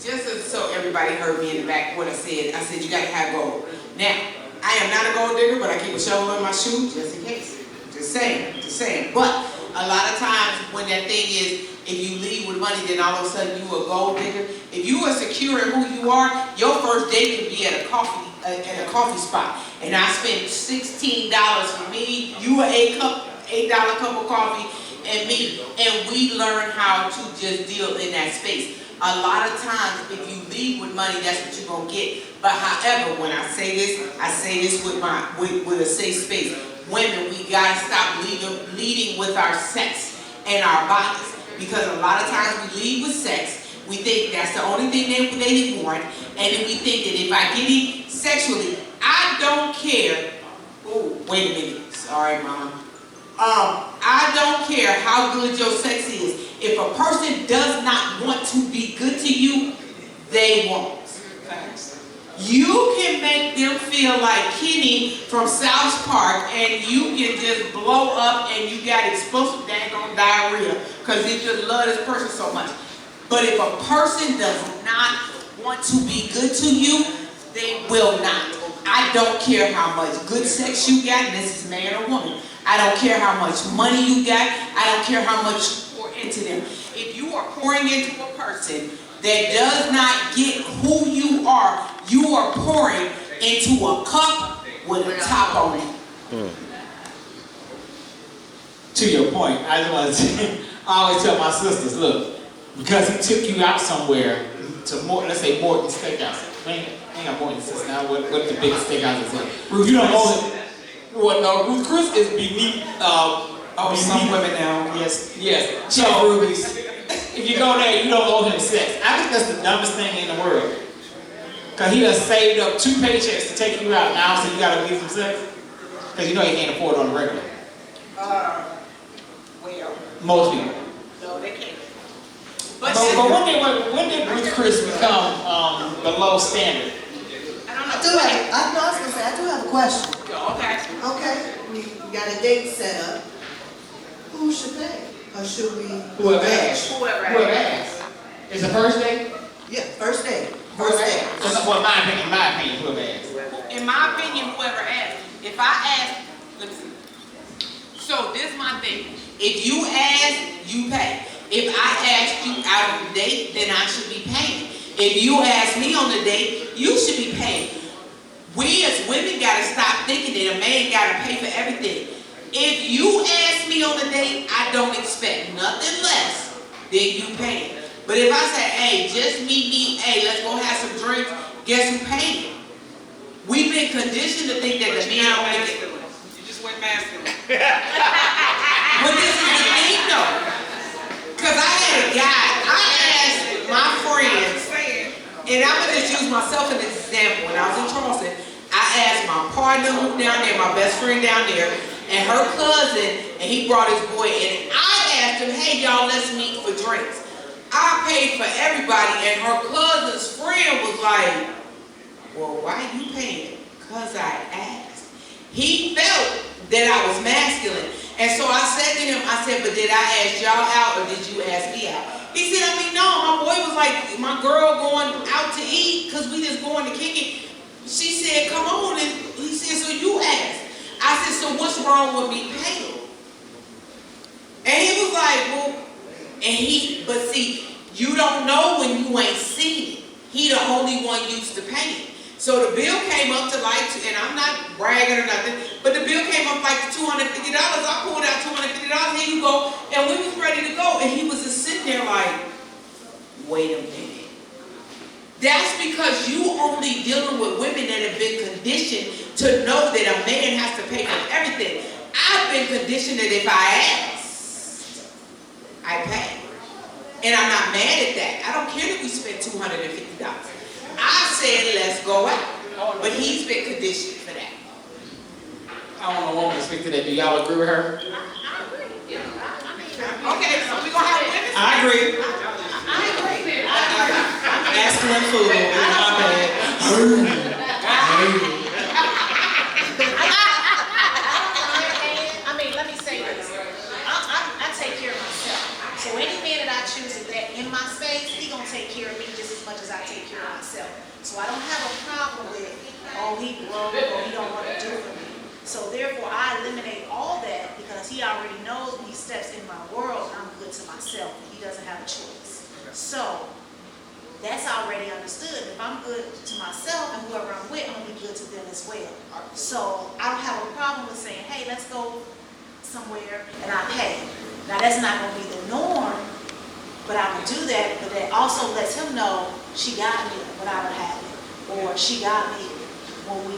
Just so everybody heard me in the back what I said you gotta have gold. Now, I am not a gold digger, but I keep a shovel in my shoe just in case. Just saying. But a lot of times when that thing is, if you leave with money, then all of a sudden you a gold digger. If you are secure in who you are, your first date could be at a coffee spot. And I spent $16 for me, you an $8 cup of coffee, and me. And we learn how to just deal in that space. A lot of times, if you leave with money, that's what you're gonna get. But however, when I say this with a safe space. Women, we gotta stop leading with our sex and our bodies. Because a lot of times we lead with sex, we think that's the only thing they want, and then we think that if I get it sexually, I don't care. Oh, wait a minute. Sorry, Mama. I don't care how good your sex is. If a person does not want to be good to you, they won't. You can make them feel like Kenny from South Park, and you can just blow up and you got explosive daggone diarrhea because you just love this person so much. But if a person does not want to be good to you, they will not. I don't care how much good sex you got, and this is man or woman. I don't care how much money you got. I don't care how much you pour into them. If you are pouring into a person that does not get who you are pouring into a cup with a top on it. To your point, I just want to say, I always tell my sisters, look, because he took you out somewhere to let's say Morton Steakhouse. Ain't got Morton Steakhouse now. What the big steakhouse is? You don't own it. Well, no, Ruth Chris is beneath. Some women now, yes. So, if you go there, you don't owe him sex. I think that's the dumbest thing in the world. Because he done saved up 2 paychecks to take you out now, so you gotta give him sex? Because you know he can't afford it on the regular. Well. Most people. No, they can't. But when did Ruth Chris become below standard? I do have a question. Okay. Okay, we got a date set up. Who should pay? Or should we? Whoever asks. Whoever asks. Is the first date? Yeah, first date. Well, in my opinion, whoever asks. In my opinion, whoever asks. If I ask, let me see. So this is my thing. If you ask, you pay. If I ask you out on a date, then I should be paying. If you ask me on a date, you should be paying. We as women gotta stop thinking that a man gotta pay for everything. If you ask me on a date, I don't expect nothing less than you paying. But if I say, hey, just meet me, hey, let's go have some drinks, guess who paying? We've been conditioned to think that the men don't make it. You just went masculine. But this is the thing though. Because I had a guy, I asked my friends, and I'm going to just use myself as an example. When I was in Charleston, I asked my partner who down there, my best friend down there, and her cousin, and he brought his boy, and I asked him, hey y'all, let's meet for drinks. I paid for everybody, and her cousin's friend was like, well, why you paying? Because I asked. He felt that I was masculine. And so I said to him, I said, but did I ask y'all out or did you ask me out? He said, no, my boy was like, my girl going out to eat because we just going to kick it. She said, come on, and he said, so you asked. I said, so what's wrong with me paying? And he was like, well, but see, you don't know when you ain't seen it. He the only one used to pay it. So the bill came up to like, and I'm not bragging or nothing, but the bill came up like $250. I pulled out $250, here you go, and we was ready to go. And he was just sitting there like, wait a minute. That's because you only dealing with women that have been conditioned to know that a man has to pay for everything. I've been conditioned that if I ask, I pay. And I'm not mad at that. I don't care if we spend $250. I said, let's go out. But he's been conditioned for that. I don't know woman to speak to that. Do y'all agree with her? I agree. Okay, so we're going to have women. I agree. Masculine food. My bad. I mean, let me say this. I take care of myself. So any man that I choose that in my space, he gonna take care of me just as much as I take care of myself. So I don't have a problem with, oh, he broke or he don't want to do for me. So therefore, I eliminate all that because he already knows when he steps in my world, I'm good to myself, and he doesn't have a choice. So that's already understood. If I'm good to myself and whoever I'm with, I'm gonna be good to them as well. So I don't have a problem with saying, hey, let's go somewhere and I pay. Now that's not gonna be the norm, but I would do that, but that also lets him know she got me when I would have it, or she got me when we,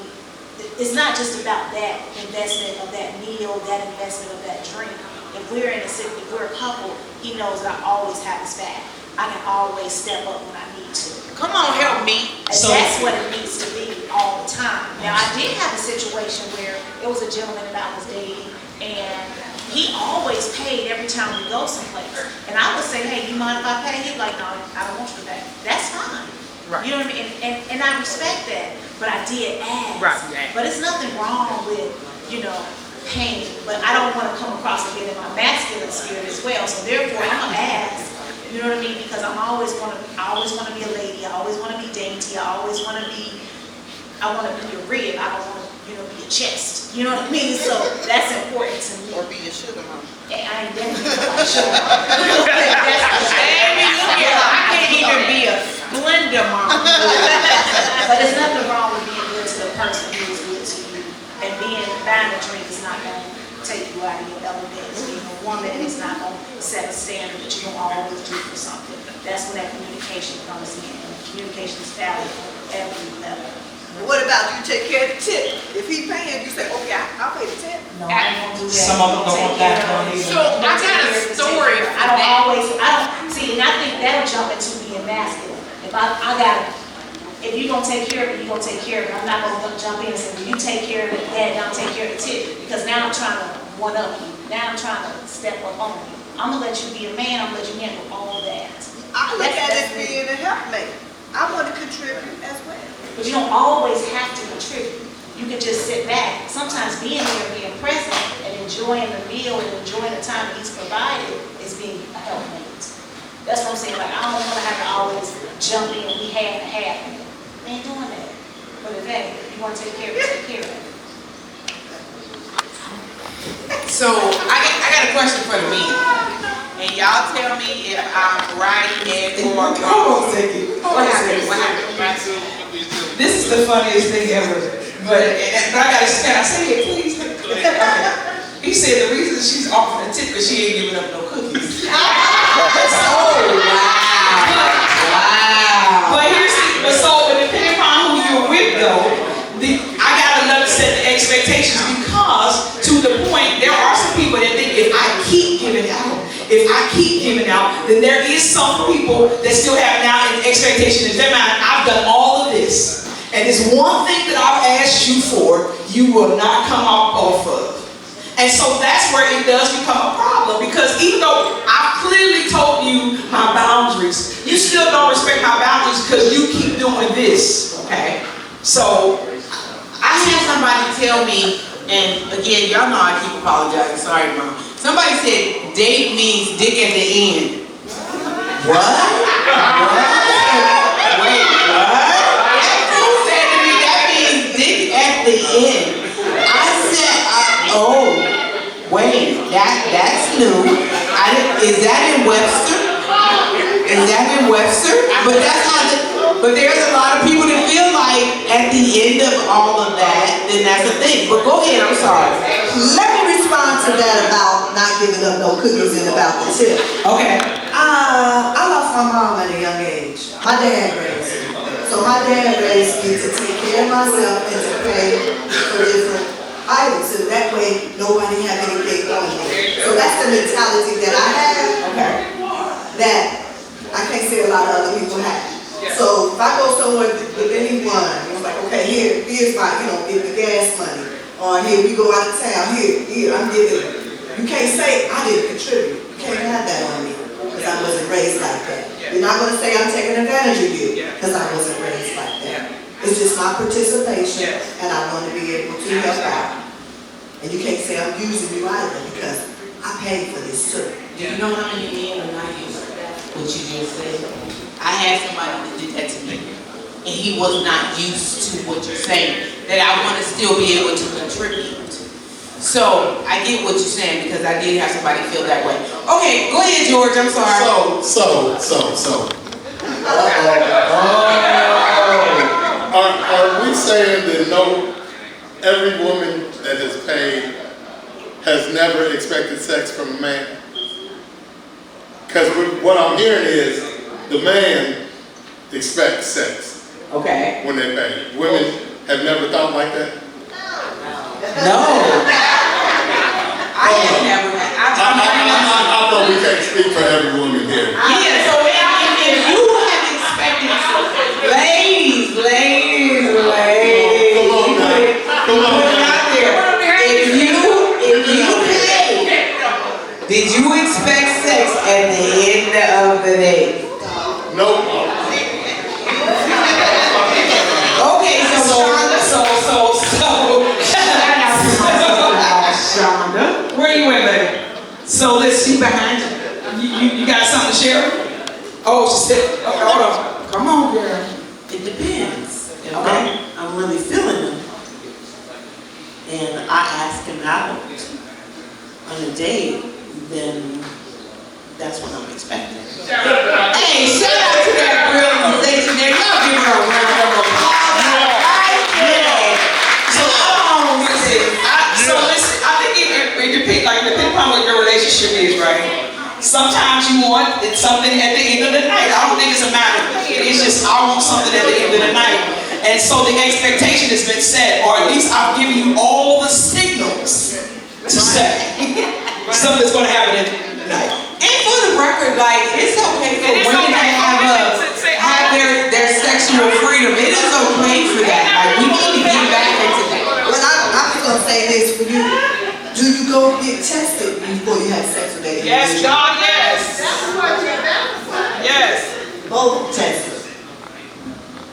it's not just about that investment of that meal, that investment of that drink. If we're in a city, if we're a couple, he knows that I always have his back. I can always step up when I need to. Come on, help me. And that's what it needs to be all the time. Now, I did have a situation where it was a gentleman that I was dating, and he always paid every time we go someplace. And I would say, hey, you mind if I pay? He'd be like, no, I don't want you to pay. That's fine. Right. You know what I mean? And I respect that, but I did ask. Right. But it's nothing wrong with, paying, but I don't want to come across again in my masculine spirit as well. So therefore, I'm gonna ask. You know what I mean? Because I always want to be a lady. I always want to be dainty. I want to be a rib. I don't want to, be a chest. You know what I mean? So that's important to me. Or be a sugar mama. I ain't definitely like sugar mama. I can't even be a Splendor mama. But there's nothing wrong with being good to the person who is good to you. And buying a drink is not going to take you out of your element. Being a woman is not going to set a standard that you don't always do for something. That's when that communication comes in. Communication is valuable at every level. What about you take care of the tip? If he paying, you say, okay, I'll pay the tip. No, I ain't gonna do that. Some of them don't want that. So I got a story. I don't see, and I think that'll jump into being masculine. If you're gonna take care of it, you're gonna take care of it. I'm not gonna jump in and say, well, you take care of it, Dad, and I'll take care of the tip. Because now I'm trying to one up you. Now I'm trying to step up on you. I'm gonna let you be a man, I'm gonna let you handle all that. I look at it being a helpmate. I want to contribute as well. But you don't always have to contribute. You can just sit back. Sometimes being there, being present, and enjoying the meal and enjoying the time that he's provided is being a helpmate. That's what I'm saying. Like, I don't want to have to always jump in and be half and half. I ain't doing that. But if you want to take care of it, take care of it. So I got a question for the men. And y'all tell me if I'm right or wrong. Hold on a second. What happened? This is the funniest thing ever. But I say it, please. He said the reason she's offering a tip because she ain't giving up no cookies. Oh, wow. But depending upon who you're with though, I gotta set the expectations because to the point, there are some people that think if I keep giving out, then there is some people that still have now an expectation in their mind, I've done all of this. And this one thing that I've asked you for, you will not come off of. And so that's where it does become a problem because even though I've clearly told you my boundaries, you still don't respect my boundaries because you keep doing this, okay? So I had somebody tell me, and again, y'all know I keep apologizing, sorry mom. Somebody said date means dick at the end. What? Wait, what? Who said to me that means dick at the end? I said, oh, wait, that's new. Is that in Webster? Is that in Webster? But that's how but there's a lot of people that feel like at the end of all of that, then that's a thing. But go ahead, I'm sorry. Let me respond to that about not giving up no cookies and about the tip. Okay. I lost my mom at a young age. My dad raised me. So my dad raised me to take care of myself and to pay for different items. So that way, nobody have anything on me. So that's the mentality that I have that I can't say a lot of other people have. So if I go somewhere with anyone, it's like, okay, here's my, give the gas money. Or here, we go out of town, here, I'm giving. You can't say, I didn't contribute. You can't have that on me, because I wasn't raised like that. You're not going to say I'm taking advantage of you, because I wasn't raised like that. It's just my participation, and I want to be able to help out. And you can't say I'm using you either, because I paid for this too. You know how many men are not used to what you just said? I had somebody that did that to me, and he was not used to what you're saying, that I want to still be able to contribute. So I get what you're saying because I did have somebody feel that way. Okay, go ahead, George. I'm sorry. Are we saying that every woman that is paid has never expected sex from a man? Because what I'm hearing is the man expects sex. Okay. When they're paid. Women have never thought like that? No. I know we can't speak for every woman here. Yeah, so if you have expected, ladies. Come on now. Put it out there. If you paid, did you expect sex at the end of the day? Nope. Okay, so LaShaunda, where you at, baby? So let's see behind you. You got something to share? Oh, she said, hold on. Come on, girl. It depends. If I'm really feeling him and I ask him out on a date, then that's what I'm expecting. Hey, shout out to that girl station there. Y'all give her a round of applause. So listen, I think it depends, like depending upon what your relationship is, right? Sometimes you want something at the end of the night. I don't think it's a matter of it. It's just I want something at the end of the night. And so the expectation has been set, or at least I've given you all the signals to say something's going to happen at the end of the night. And for the record, like, it's okay for women to have their sexual freedom. It is okay for that. Like, we need to get back into that. Well, I'm going to say this for you. Do you go get tested before you have sex with that individual? Yes, God, yes. Yes. Both tested.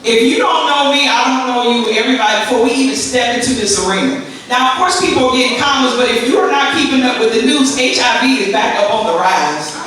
If you don't know me, I don't know you, everybody, before we even step into this arena. Now, of course, people are getting comments, but if you are not keeping up with the news, HIV is back up on the rise.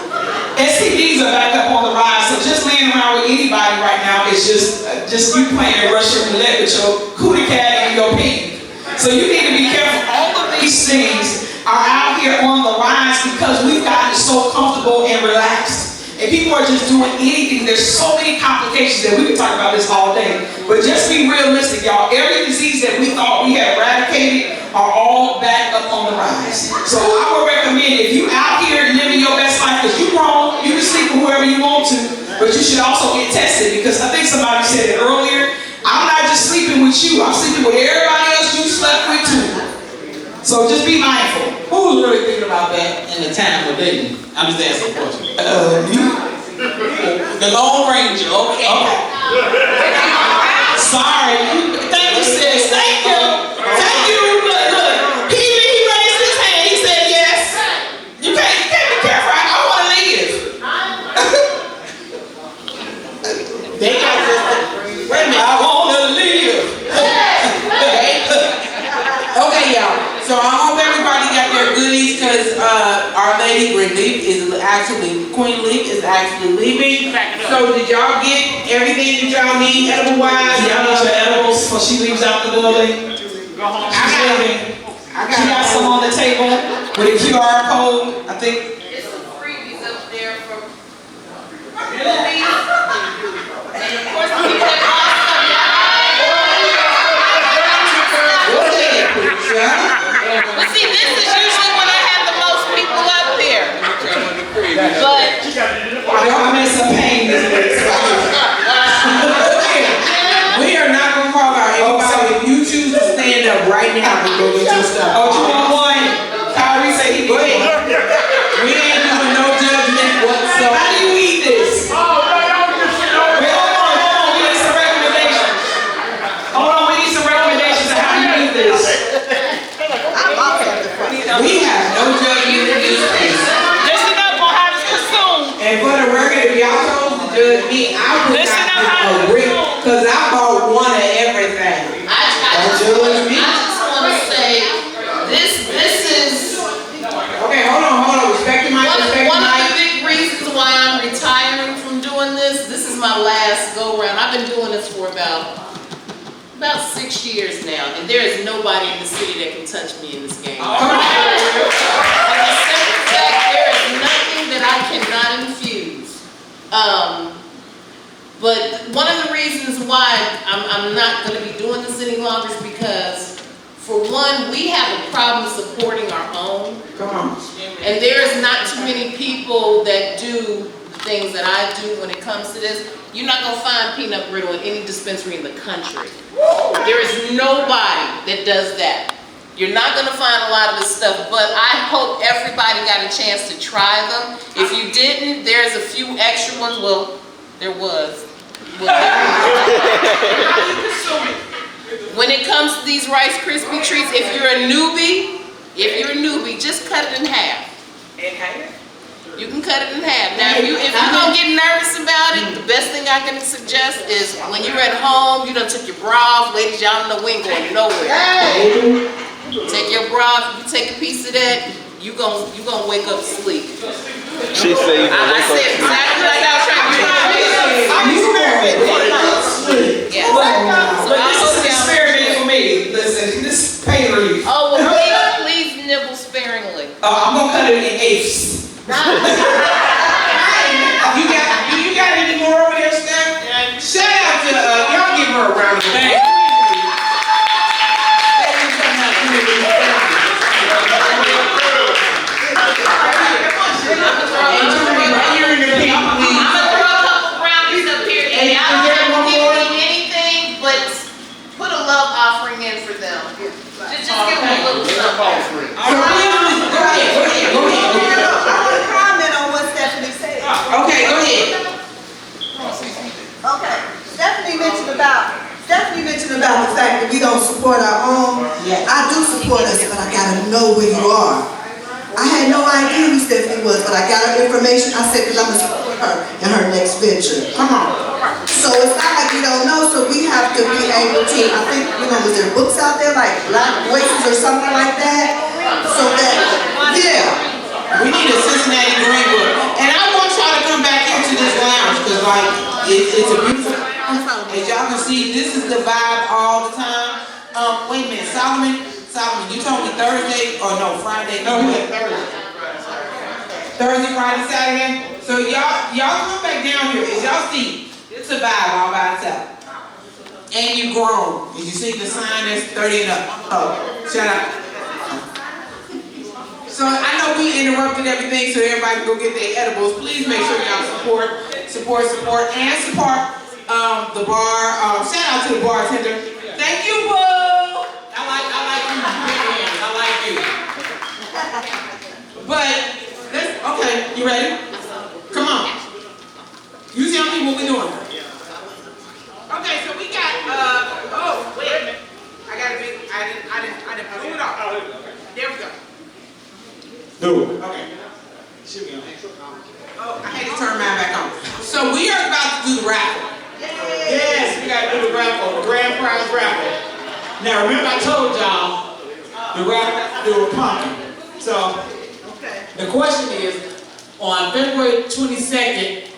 STDs are back up on the rise, so just laying around with anybody right now is just you playing Russian roulette with your cootie cat and your pig. So you need to be careful. All of these things are out here on the rise because we've gotten so comfortable and relaxed. And people are just doing anything. There's so many complications that we could talk about this all day. But just be realistic, y'all. Every disease that we thought we had eradicated are all back up on the rise. So I would recommend if you out here living your best life, because you grown, you can sleep with whoever you want to, but you should also get tested because I think somebody said it earlier. I'm not just sleeping with you. I'm sleeping with everybody else you slept with too. So just be mindful. Who's really thinking about that in the time of dating? I'm just asking a question. The Lone Ranger, okay. Sorry. Thank you, sis. Thank you. Thank you. Look. He raised his hand. He said yes. You can't be careful. I want to live. They got this. Wait a minute. I want to live. Okay, y'all. So I hope everybody got their goodies because Our Lady Relief is actually, Queen Leaf is actually leaving. So did y'all get everything that y'all need edible-wise? Y'all need your edibles before she leaves out the building. Go home. She's leaving. She got some on the table with a QR code. I think. There's some freebies up there from movies. And of course, we have but see, this is usually when I have the most people up there. But I'm in some pain this week. We are not going to call out anybody. If you choose to stand up right now, we're going to get your stuff. Oh, you want one? Kyrie said he would. We ain't doing no judgment whatsoever. How do you eat this? Wait, hold on. We need some recommendations. Hold on, we need some recommendations of how you eat this. We have no judgment in this space. listen up on how it's consumed. And for the record, if y'all chose to judge me, I would Listen up how not agree because I bought one of everything. Don't judge me. I just want to say, this is Okay, hold on. Respect the mic. one of the big reasons why I'm retiring from doing this. This is my last go round. I've been doing this for about About 6 years now, and there is nobody in the city that can touch me in this game. Oh. For the simple fact, there is nothing that I cannot infuse. But one of the reasons why I'm not going to be doing this any longer is because, for one, we have a problem supporting our own. Come on. And there is not too many people that do things that I do when it comes to this. You're not going to find peanut brittle in any dispensary in the country. There is nobody that does that. You're not going to find a lot of this stuff, but I hope everybody got a chance to try them. If you didn't, there's a few extra ones. Well, there was. When it comes to these Rice Krispie treats, if you're a newbie, just cut it in half. In half? You can cut it in half. Now, if you're gonna get nervous about it, the best thing I can suggest is when you're at home, you done took your bra off. Ladies, y'all know we ain't going nowhere. Take your bra off. You take a piece of that, you gonna wake up asleep. She said you gonna wake up said exactly like I was trying to do. Yeah. But this is an experiment for me. Listen, this is pain relief. Oh, well, please nibble sparingly. I'm gonna cut it in eighths. Do you got any more over there, Steph? Shout out to y'all give her a round of applause. About the fact that we don't support our own. I do support us, but I gotta know where you are. I had no idea who Stephanie was, but I got her information. I said, because I'm gonna support her in her next venture. Come on. So it's not like we don't know, so we have to be able to, I think, was there books out there like Black Voices or something like that? So that, we need a Cincinnati Green Book. And I want y'all to come back into this lounge, because it's a beautiful. As y'all can see, this is the vibe all the time. Wait a minute, Solomon, you told me Thursday, or no, Friday. No, Thursday. Thursday, Friday, Saturday. So y'all come back down here. As y'all see, it's a vibe all by itself. And you grown. As you see the sign that's 30 and up. Oh, shout out. So I know we interrupted everything so everybody can go get their edibles. Please make sure y'all support, and support. The bar, shout out to the bartender. Thank you, boo! I like you. But, okay, you ready? Come on. You tell me what we're doing. Okay, so we got, oh, wait a minute. I didn't pull it off. There we go. Do it. Okay. Oh, I had to turn mine back on. So we are about to do the raffle. Yes, we gotta do the raffle, the grand prize raffle. Now remember I told y'all the raffle, they were pumpkin. So the question is, on February 22nd,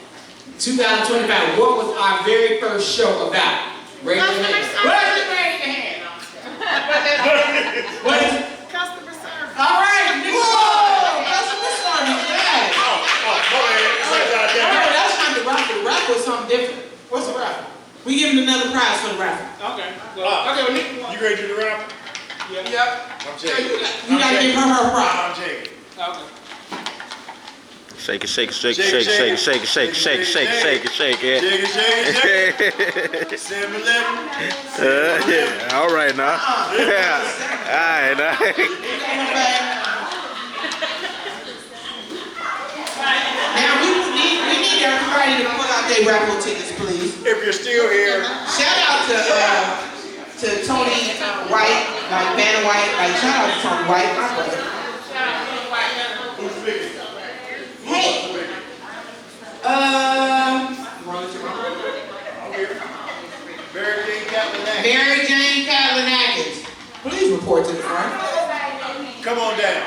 2025, what was our very first show about? Raise your hand. What is it? Customer service. All right, whoa! Customer service, yes. No, that's not the raffle. The raffle is something different. What's the raffle? We giving another prize for the raffle. Okay. Well, You ready to do the raffle? Yep. I'm checking. You gotta give her prize. I'm checking. Okay. Shake it, shake it, shake it, shake it, shake it, shake it, shake it, shake it, shake it, shake it, shake it. 7-11. Yeah, all right now. Yeah, all right now. Now we need everybody to pull out their raffle tickets, please. If you're still here. Shout out to Tony White, like Vanna White, like shout out to Tony White, my brother. Hey. Mary Jane Catalanakis. Please report to the front. Come on down.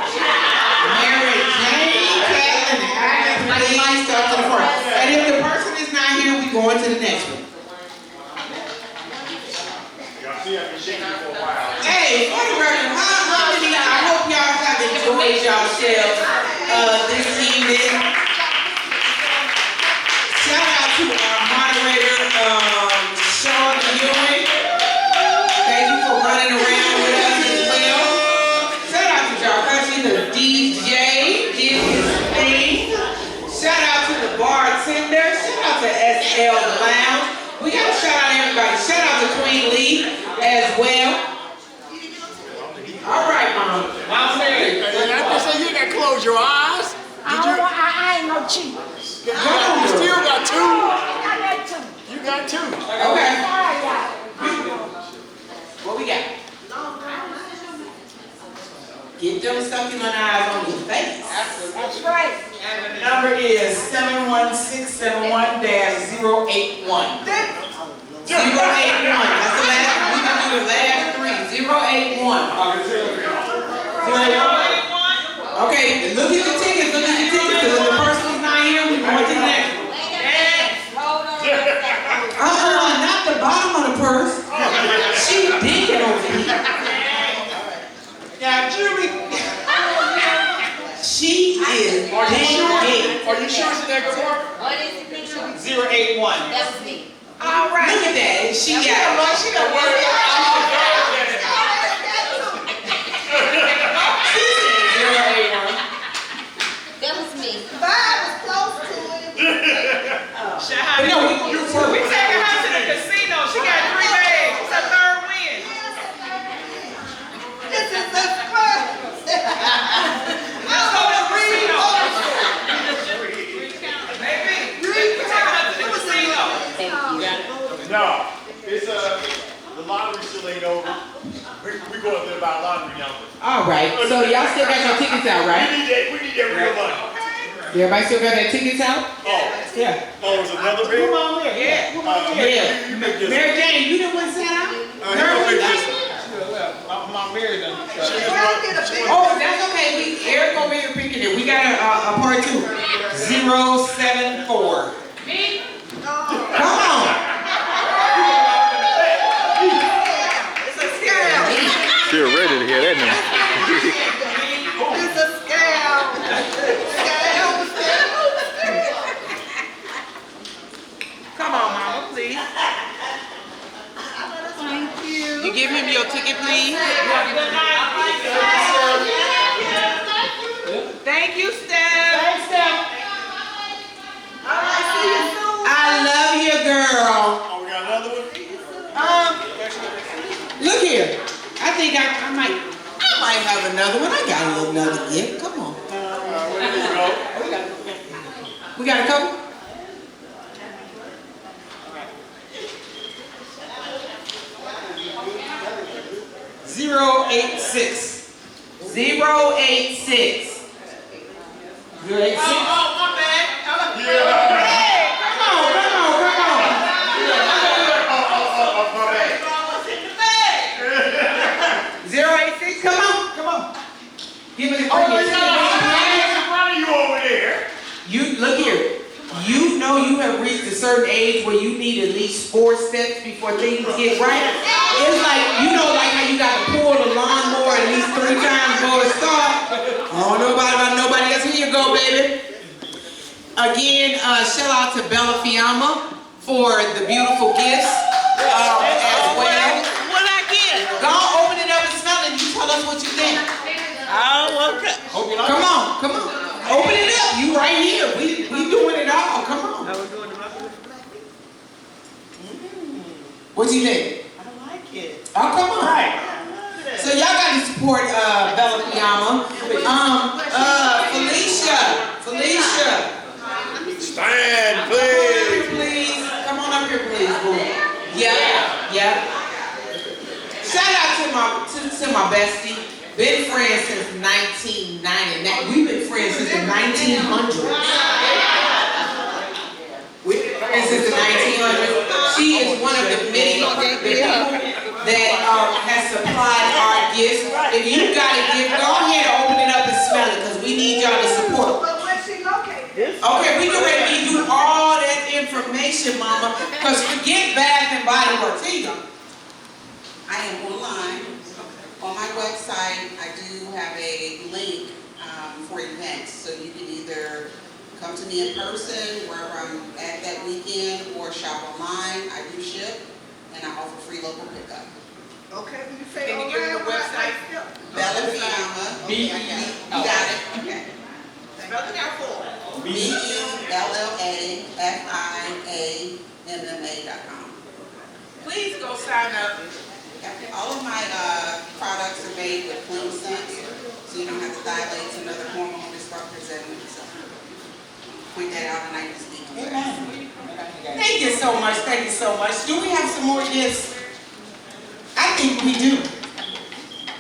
Mary Jane Catalanakis. Please come to the front. And if the person is not here, we go on to the next one. out to our moderator, LaShaunda Ewing. Thank you for running around with us as well. Shout out to y'all, country, the DJ did his thing. Shout out to the bartender. Shout out to SL Lounge. We gotta shout out everybody. Shout out to Queen Lee as well. All right, Mom. Mom Mary. So you gotta close your eyes. I ain't no cheat. You still got two. I got two. You got two. Okay. What we got? Get them succulent eyes on your face. That's right. And the number is 71671-081. 081. That's the last. We can do the last three. 081. Okay, look at the tickets. Look at the tickets. Because if the person is not here, we want to the next one. Not the bottom of the purse. She digging over here. Now, Julie. She is digging. Are you sure it's that good work? What is it? 081. That was me. All right. Look at that. She got it. She got it. That was me. Five was close to it. No, we taking her to the casino. She got 3 bags. It's her third win. This is the first. Let's go to the casino. Baby, take her to the casino. No, it's the lottery still ain't over. We going to about lottery numbers. all right. So y'all still got your tickets out, right? We need that real money. Everybody still got their tickets out? Yeah. Oh, it's another big one? Come on here. Yeah. Come on here. You make this. Mary Jane, you didn't want to sit out? My Mary done. Oh, that's okay. Eric over here picking it. We got a part 2. 074. Me? Come on. It's a scam. Still ready to hear that now. It's a scam. Come on, Mama, please. Thank you. You give him your ticket, please. Thank you, Steph. Thanks, Steph. I'll see you soon. I love you, girl. Oh, we got another one? Look here. I think I might have another one. I got another gift. Come on. Where did you go? We got a couple? Zero 86. 086. 086. Oh, my bad. Hey, come on. My bad. 086, come on. Give me the Oh, my God. You over there. You look here. You know you have reached a certain age where you need at least 4 steps before things get right. It's like, you know, like how you got to pull the lawnmower at least 3 times before it starts. I don't know about nobody else. Here you go, baby. Again, shout out to Bella Fiamma for the beautiful gifts as well. What I get? Go on, open it up and smell it. You tell us what you think. Oh, okay. Come on. Open it up. You right here. We doing it all. Come on. What do you think? I like it. Oh, come on. So y'all got to support Bella Fiamma. Felicia. Stand, please. Come on up here, please, boo. Yeah. Shout out to my bestie. Been friends since 1990. We've been friends since the 1900s. Since the 1900s. She is one of the many people that has supplied our gifts. If you got a gift, go ahead and open it up and smell it because we need y'all to support. Okay, we can ready to give you all that information, Mama, because forget Bath and Body Works. Here you go. I am online. On my website, I do have a link for events, so you can either come to me in person, wherever I'm at that weekend, or shop online. I do ship, and I offer free local pickup. Okay, you say Can you give me the website? Bella Fiamma. Okay, I got it. You got it? Okay. Spell it out for us. BELLAFIAMMA.com. Please go sign up. All of my products are made with clean scents, so you don't have to dilate and other hormone disruptors and so point that out and I just need to. Thank you so much, thank you so much. Do we have some more gifts? I think we do.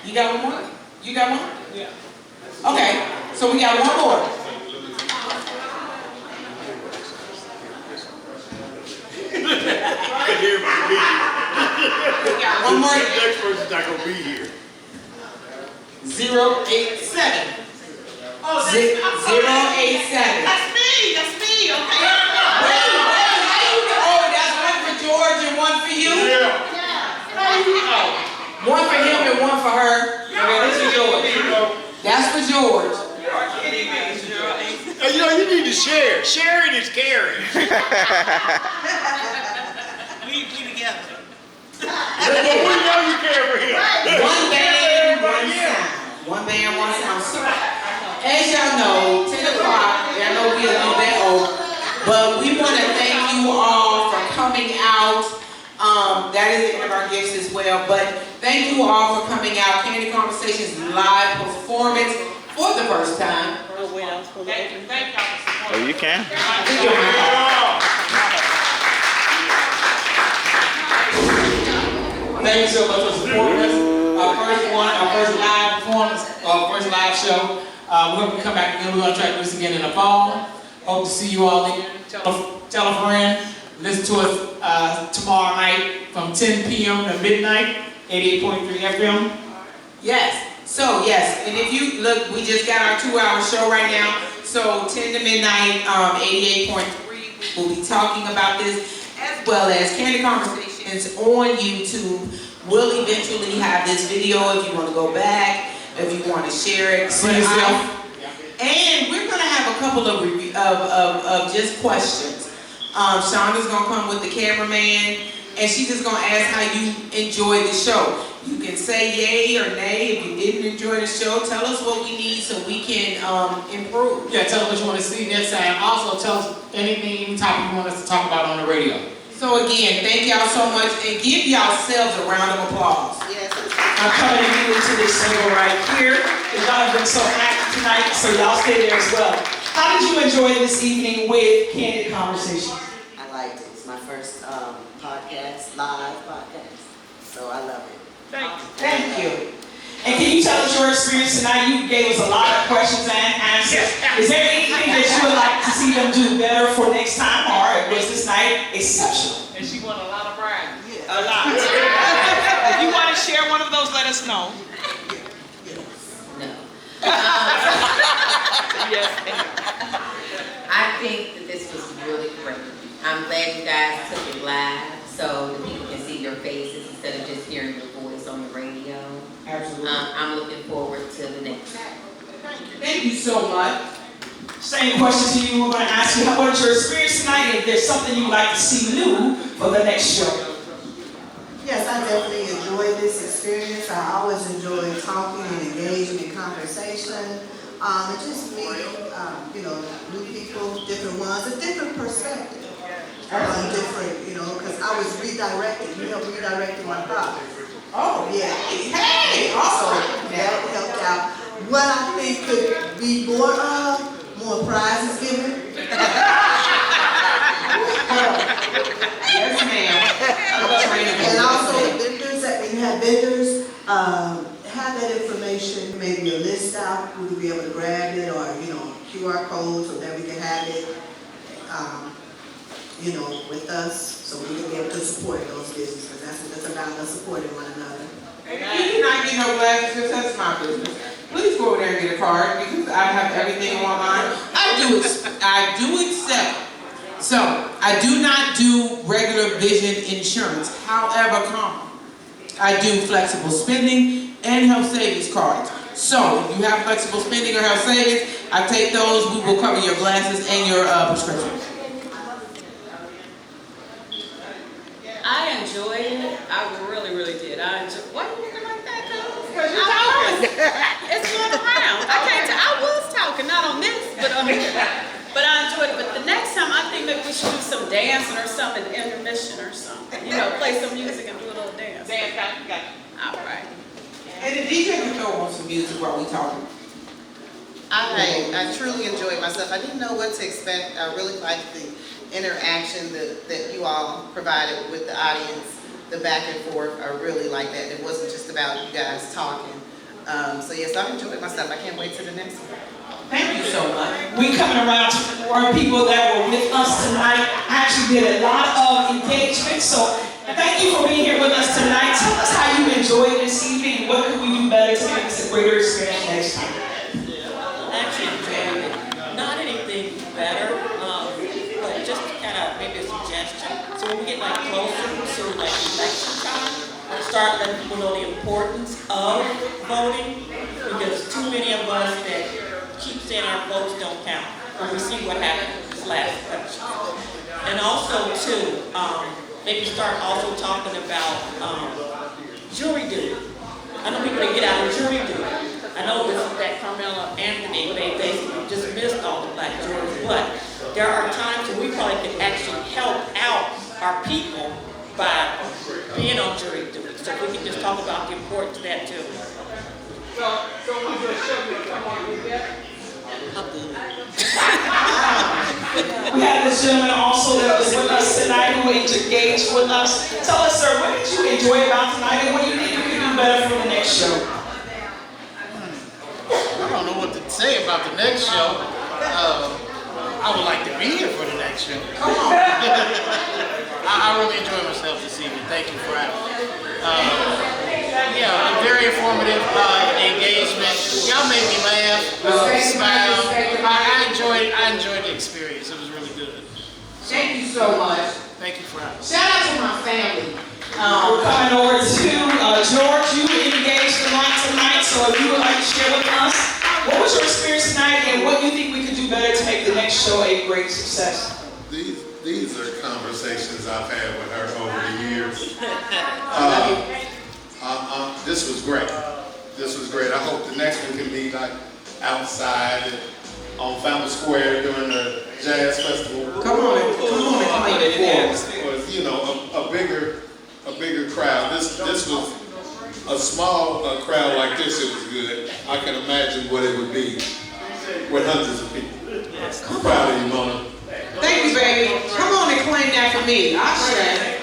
You got one more? You got one? Yeah. Okay, so we got one more. One more. The next person's not gonna be here. 087. Oh, that's 087. That's me, okay? Wait, how you know? Oh, that's one for George and one for you? Yeah. One for him and one for her. Okay, this is George. That's for George. You are kidding me, Hey, you need to share. Sharing is caring. We together. Well, we know you care for him. One band, one sound. One band, one sound. So, as y'all know, 10 o'clock, I know we're a little bit old, but we want to thank you all for coming out. That is the end of our gifts as well, but thank you all for coming out. Kandid Konversations live performance for the first time. Thank y'all for supporting. Oh, you can. Thank you so much for supporting us. Our first live performance, our first live show. We're going to come back again. We're going to try to do this again in the fall. Hope to see you all there. Tell a friend. Listen to us tomorrow night from 10 p.m. to midnight, 88.3 FM. Yes. So yes, and if you look, we just got our 2-hour show right now. So 10 to midnight, 88.3. We'll be talking about this as well as Kandid Konversations on YouTube. We'll eventually have this video if you want to go back, if you want to share it. And we're going to have a couple of just questions. Shonda's going to come with the cameraman, and she's just going to ask how you enjoyed the show. You can say yay or nay. If you didn't enjoy the show, tell us what we need so we can improve. Yeah, tell us what you want to see next time. Also, tell us any topic you want us to talk about on the radio. So again, thank y'all so much, and give yourselves a round of applause. Yes. I'm coming immediately to this single right here. Y'all have been so active tonight, so y'all stay there as well. How did you enjoy this evening with Kandid Konversations? I liked it. It's my first podcast, live podcast. So I love it. Thank you. And can you tell us your experience tonight? You gave us a lot of questions and answers. Is there anything that you would like to see them do better for next time, or was this night exceptional? And she won a lot of prizes. A lot. If you want to share one of those, let us know. No. Yes. I think that this was really great. I'm glad you guys took it live so the people can see your faces instead of just hearing your voice on the radio. Absolutely. I'm looking forward to the next. Thank you so much. Same question to you. We're going to ask you, how about your experience tonight? And if there's something you'd like to see new for the next show. Yes, I definitely enjoyed this experience. I always enjoy talking and engaging in conversation. And just meeting, new people, different ones, a different perspective. Different, because I was redirected. You helped redirect my thoughts. Oh, yeah. Hey, Also, that helped out. What I think could be more prizes given. Yes, ma'am. And also, vendors, that when you have vendors, have that information, maybe a list out, we will be able to grab it, or, QR code so that we can have it, with us, so we can be able to support those businesses, because that's what it's about, us supporting one another. If you do not get no glasses, that's my business. Please go over there and get a card, because I have everything online. I do accept. So, I do not do regular vision insurance. However, I do flexible spending and health savings cards. So, if you have flexible spending or health savings, I take those. We will cover your glasses and your prescription. I enjoyed it. I really, really did. I enjoyed. Why are you looking like that, cuz? Because you're talking. It's going around. I was talking, not on this, but on here. But I enjoyed it. But the next time, I think maybe we should do some dancing or something, intermission or something. You know, play some music and do a little dance. Got you. All right. And the DJ can throw on some music while we talking. I truly enjoyed myself. I didn't know what to expect. I really liked the interaction that you all provided with the audience, the back and forth. I really liked that. It wasn't just about you guys talking. So yes, I enjoyed myself. I can't wait till the next one. Thank you so much. We coming around to more people that were with us tonight. I actually did a lot of engagement, so thank you for being here with us tonight. Tell us how you enjoyed this evening. What could we do better to make this a greater experience next time? Actually enjoyed it. Not anything better, but just kind of maybe a suggestion. So when we get like closer to like election time, start letting people know the importance of voting, because too many of us that keep saying our votes don't count. We see what happened this last election. And also too, maybe start also talking about jury duty. I know people that get out of jury duty. I know this is that Carmela Anthony, they basically dismissed all the black jurors, but there are times when we probably could actually help out our people by being on jury duty. So we can just talk about the importance of that too. So we just show you come on with that. We had this gentleman also that was with us tonight who engaged with us. Tell us, sir, what did you enjoy about tonight and what do you think we can do better for the next show? I don't know what to say about the next show. I would like to be here for the next show. Come on. I really enjoyed myself this evening. Thank you for having me. Yeah, very informative engagement. Y'all made me laugh, smile. I enjoyed the experience. It was really good. Thank you so much. Thank you for having me. Shout out to my family. We're coming over to George. You engaged a lot tonight, so if you would like to share with us, what was your experience tonight and what do you think we could do better to make the next show a great success? These are conversations I've had with her over the years. This was great. This was great. I hope the next one can be like outside on Fountain Square during the jazz festival. Come on and claim it for us. Or, you know, a bigger crowd. This was a small crowd like this. It was good. I can imagine what it would be with hundreds of people. I'm proud of you, Mona. Thank you, baby. Come on and claim that for me. I'll share.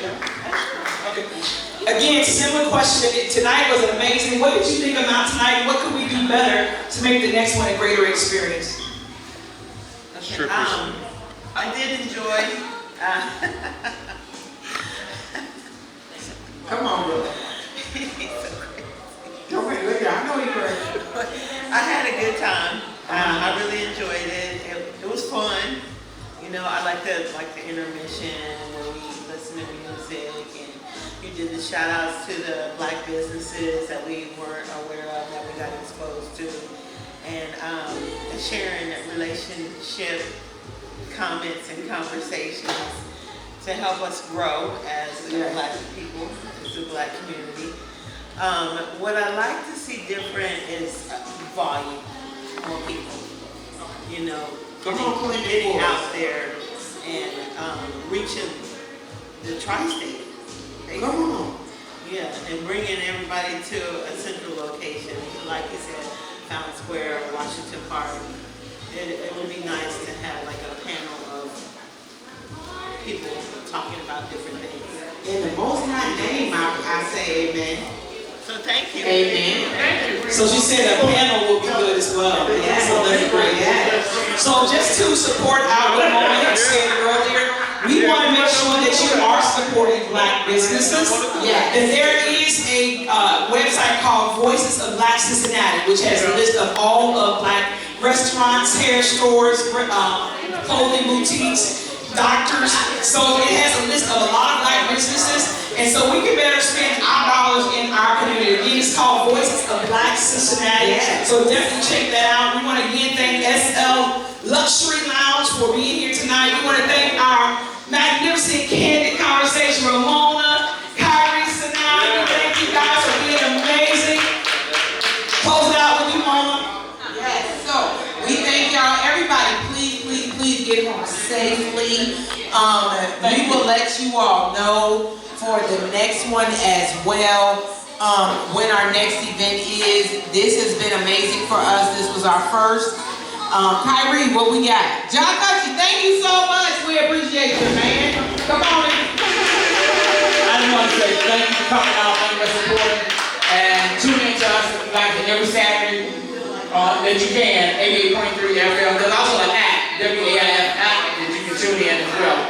Again, similar question. Tonight was amazing. What did you think about tonight? What could we do better to make the next one a greater experience? I did enjoy. Come on, brother. Don't make it. I know you're crazy. I had a good time. I really enjoyed it. It was fun. You know, I like the intermission where we listen to music, and you did the shout outs to the black businesses that we weren't aware of, that we got exposed to, and sharing relationship comments and conversations to help us grow as black people, as a black community. What I like to see different is volume, more people, you know, getting out there and reaching the tri-state. Come on. Yeah, and bringing everybody to a central location, like you said, Fountain Square, Washington Park. It would be nice to have like a panel of people talking about different things. In the most high name, I say amen. So thank you. Amen. Thank you. So she said a panel will be good as well. Yes. So that's great. Yes. So just to support our Ramona said earlier, we want to make sure that you are supporting black businesses. Yes. And there is a website called Voices of Black Cincinnati, which has a list of all of black restaurants, hair stores, clothing boutiques, doctors. So it has a list of a lot of black businesses. And so we can better spend our dollars in our community. Again, it's called Voices of Black Cincinnati. Yes. So definitely check that out. We want to again thank SL Luxury Lounge for being here tonight. We want to thank our magnificent Kandid Konversations, Ramona let you all know for the next one as well, when our next event is. This has been amazing for us. This was our first. Kyrie, what we got? John Country, thank you so much. We appreciate you, man. Come on in. I just want to say thank you for coming out, thank you for supporting, and tune in to us like every Saturday that you can, 88.3 FM. There's also an app, WAIF app, that you can tune in as well.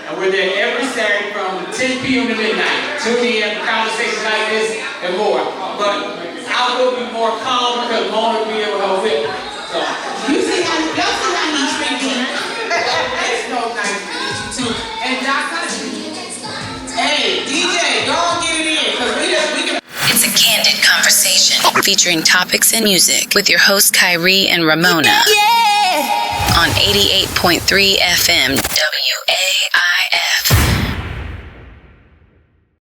And we're there every Saturday from 10 p.m. to midnight. Tune in for conversations like this and more. But I will be more calm because Mona will be able to whip. So, You see how he treat me? It's so nice to meet you too. And Doc Country. Hey, DJ, go on get it in, because we can. It's a candid conversation featuring topics and music with your hosts Kire and Ramona on 88.3 FM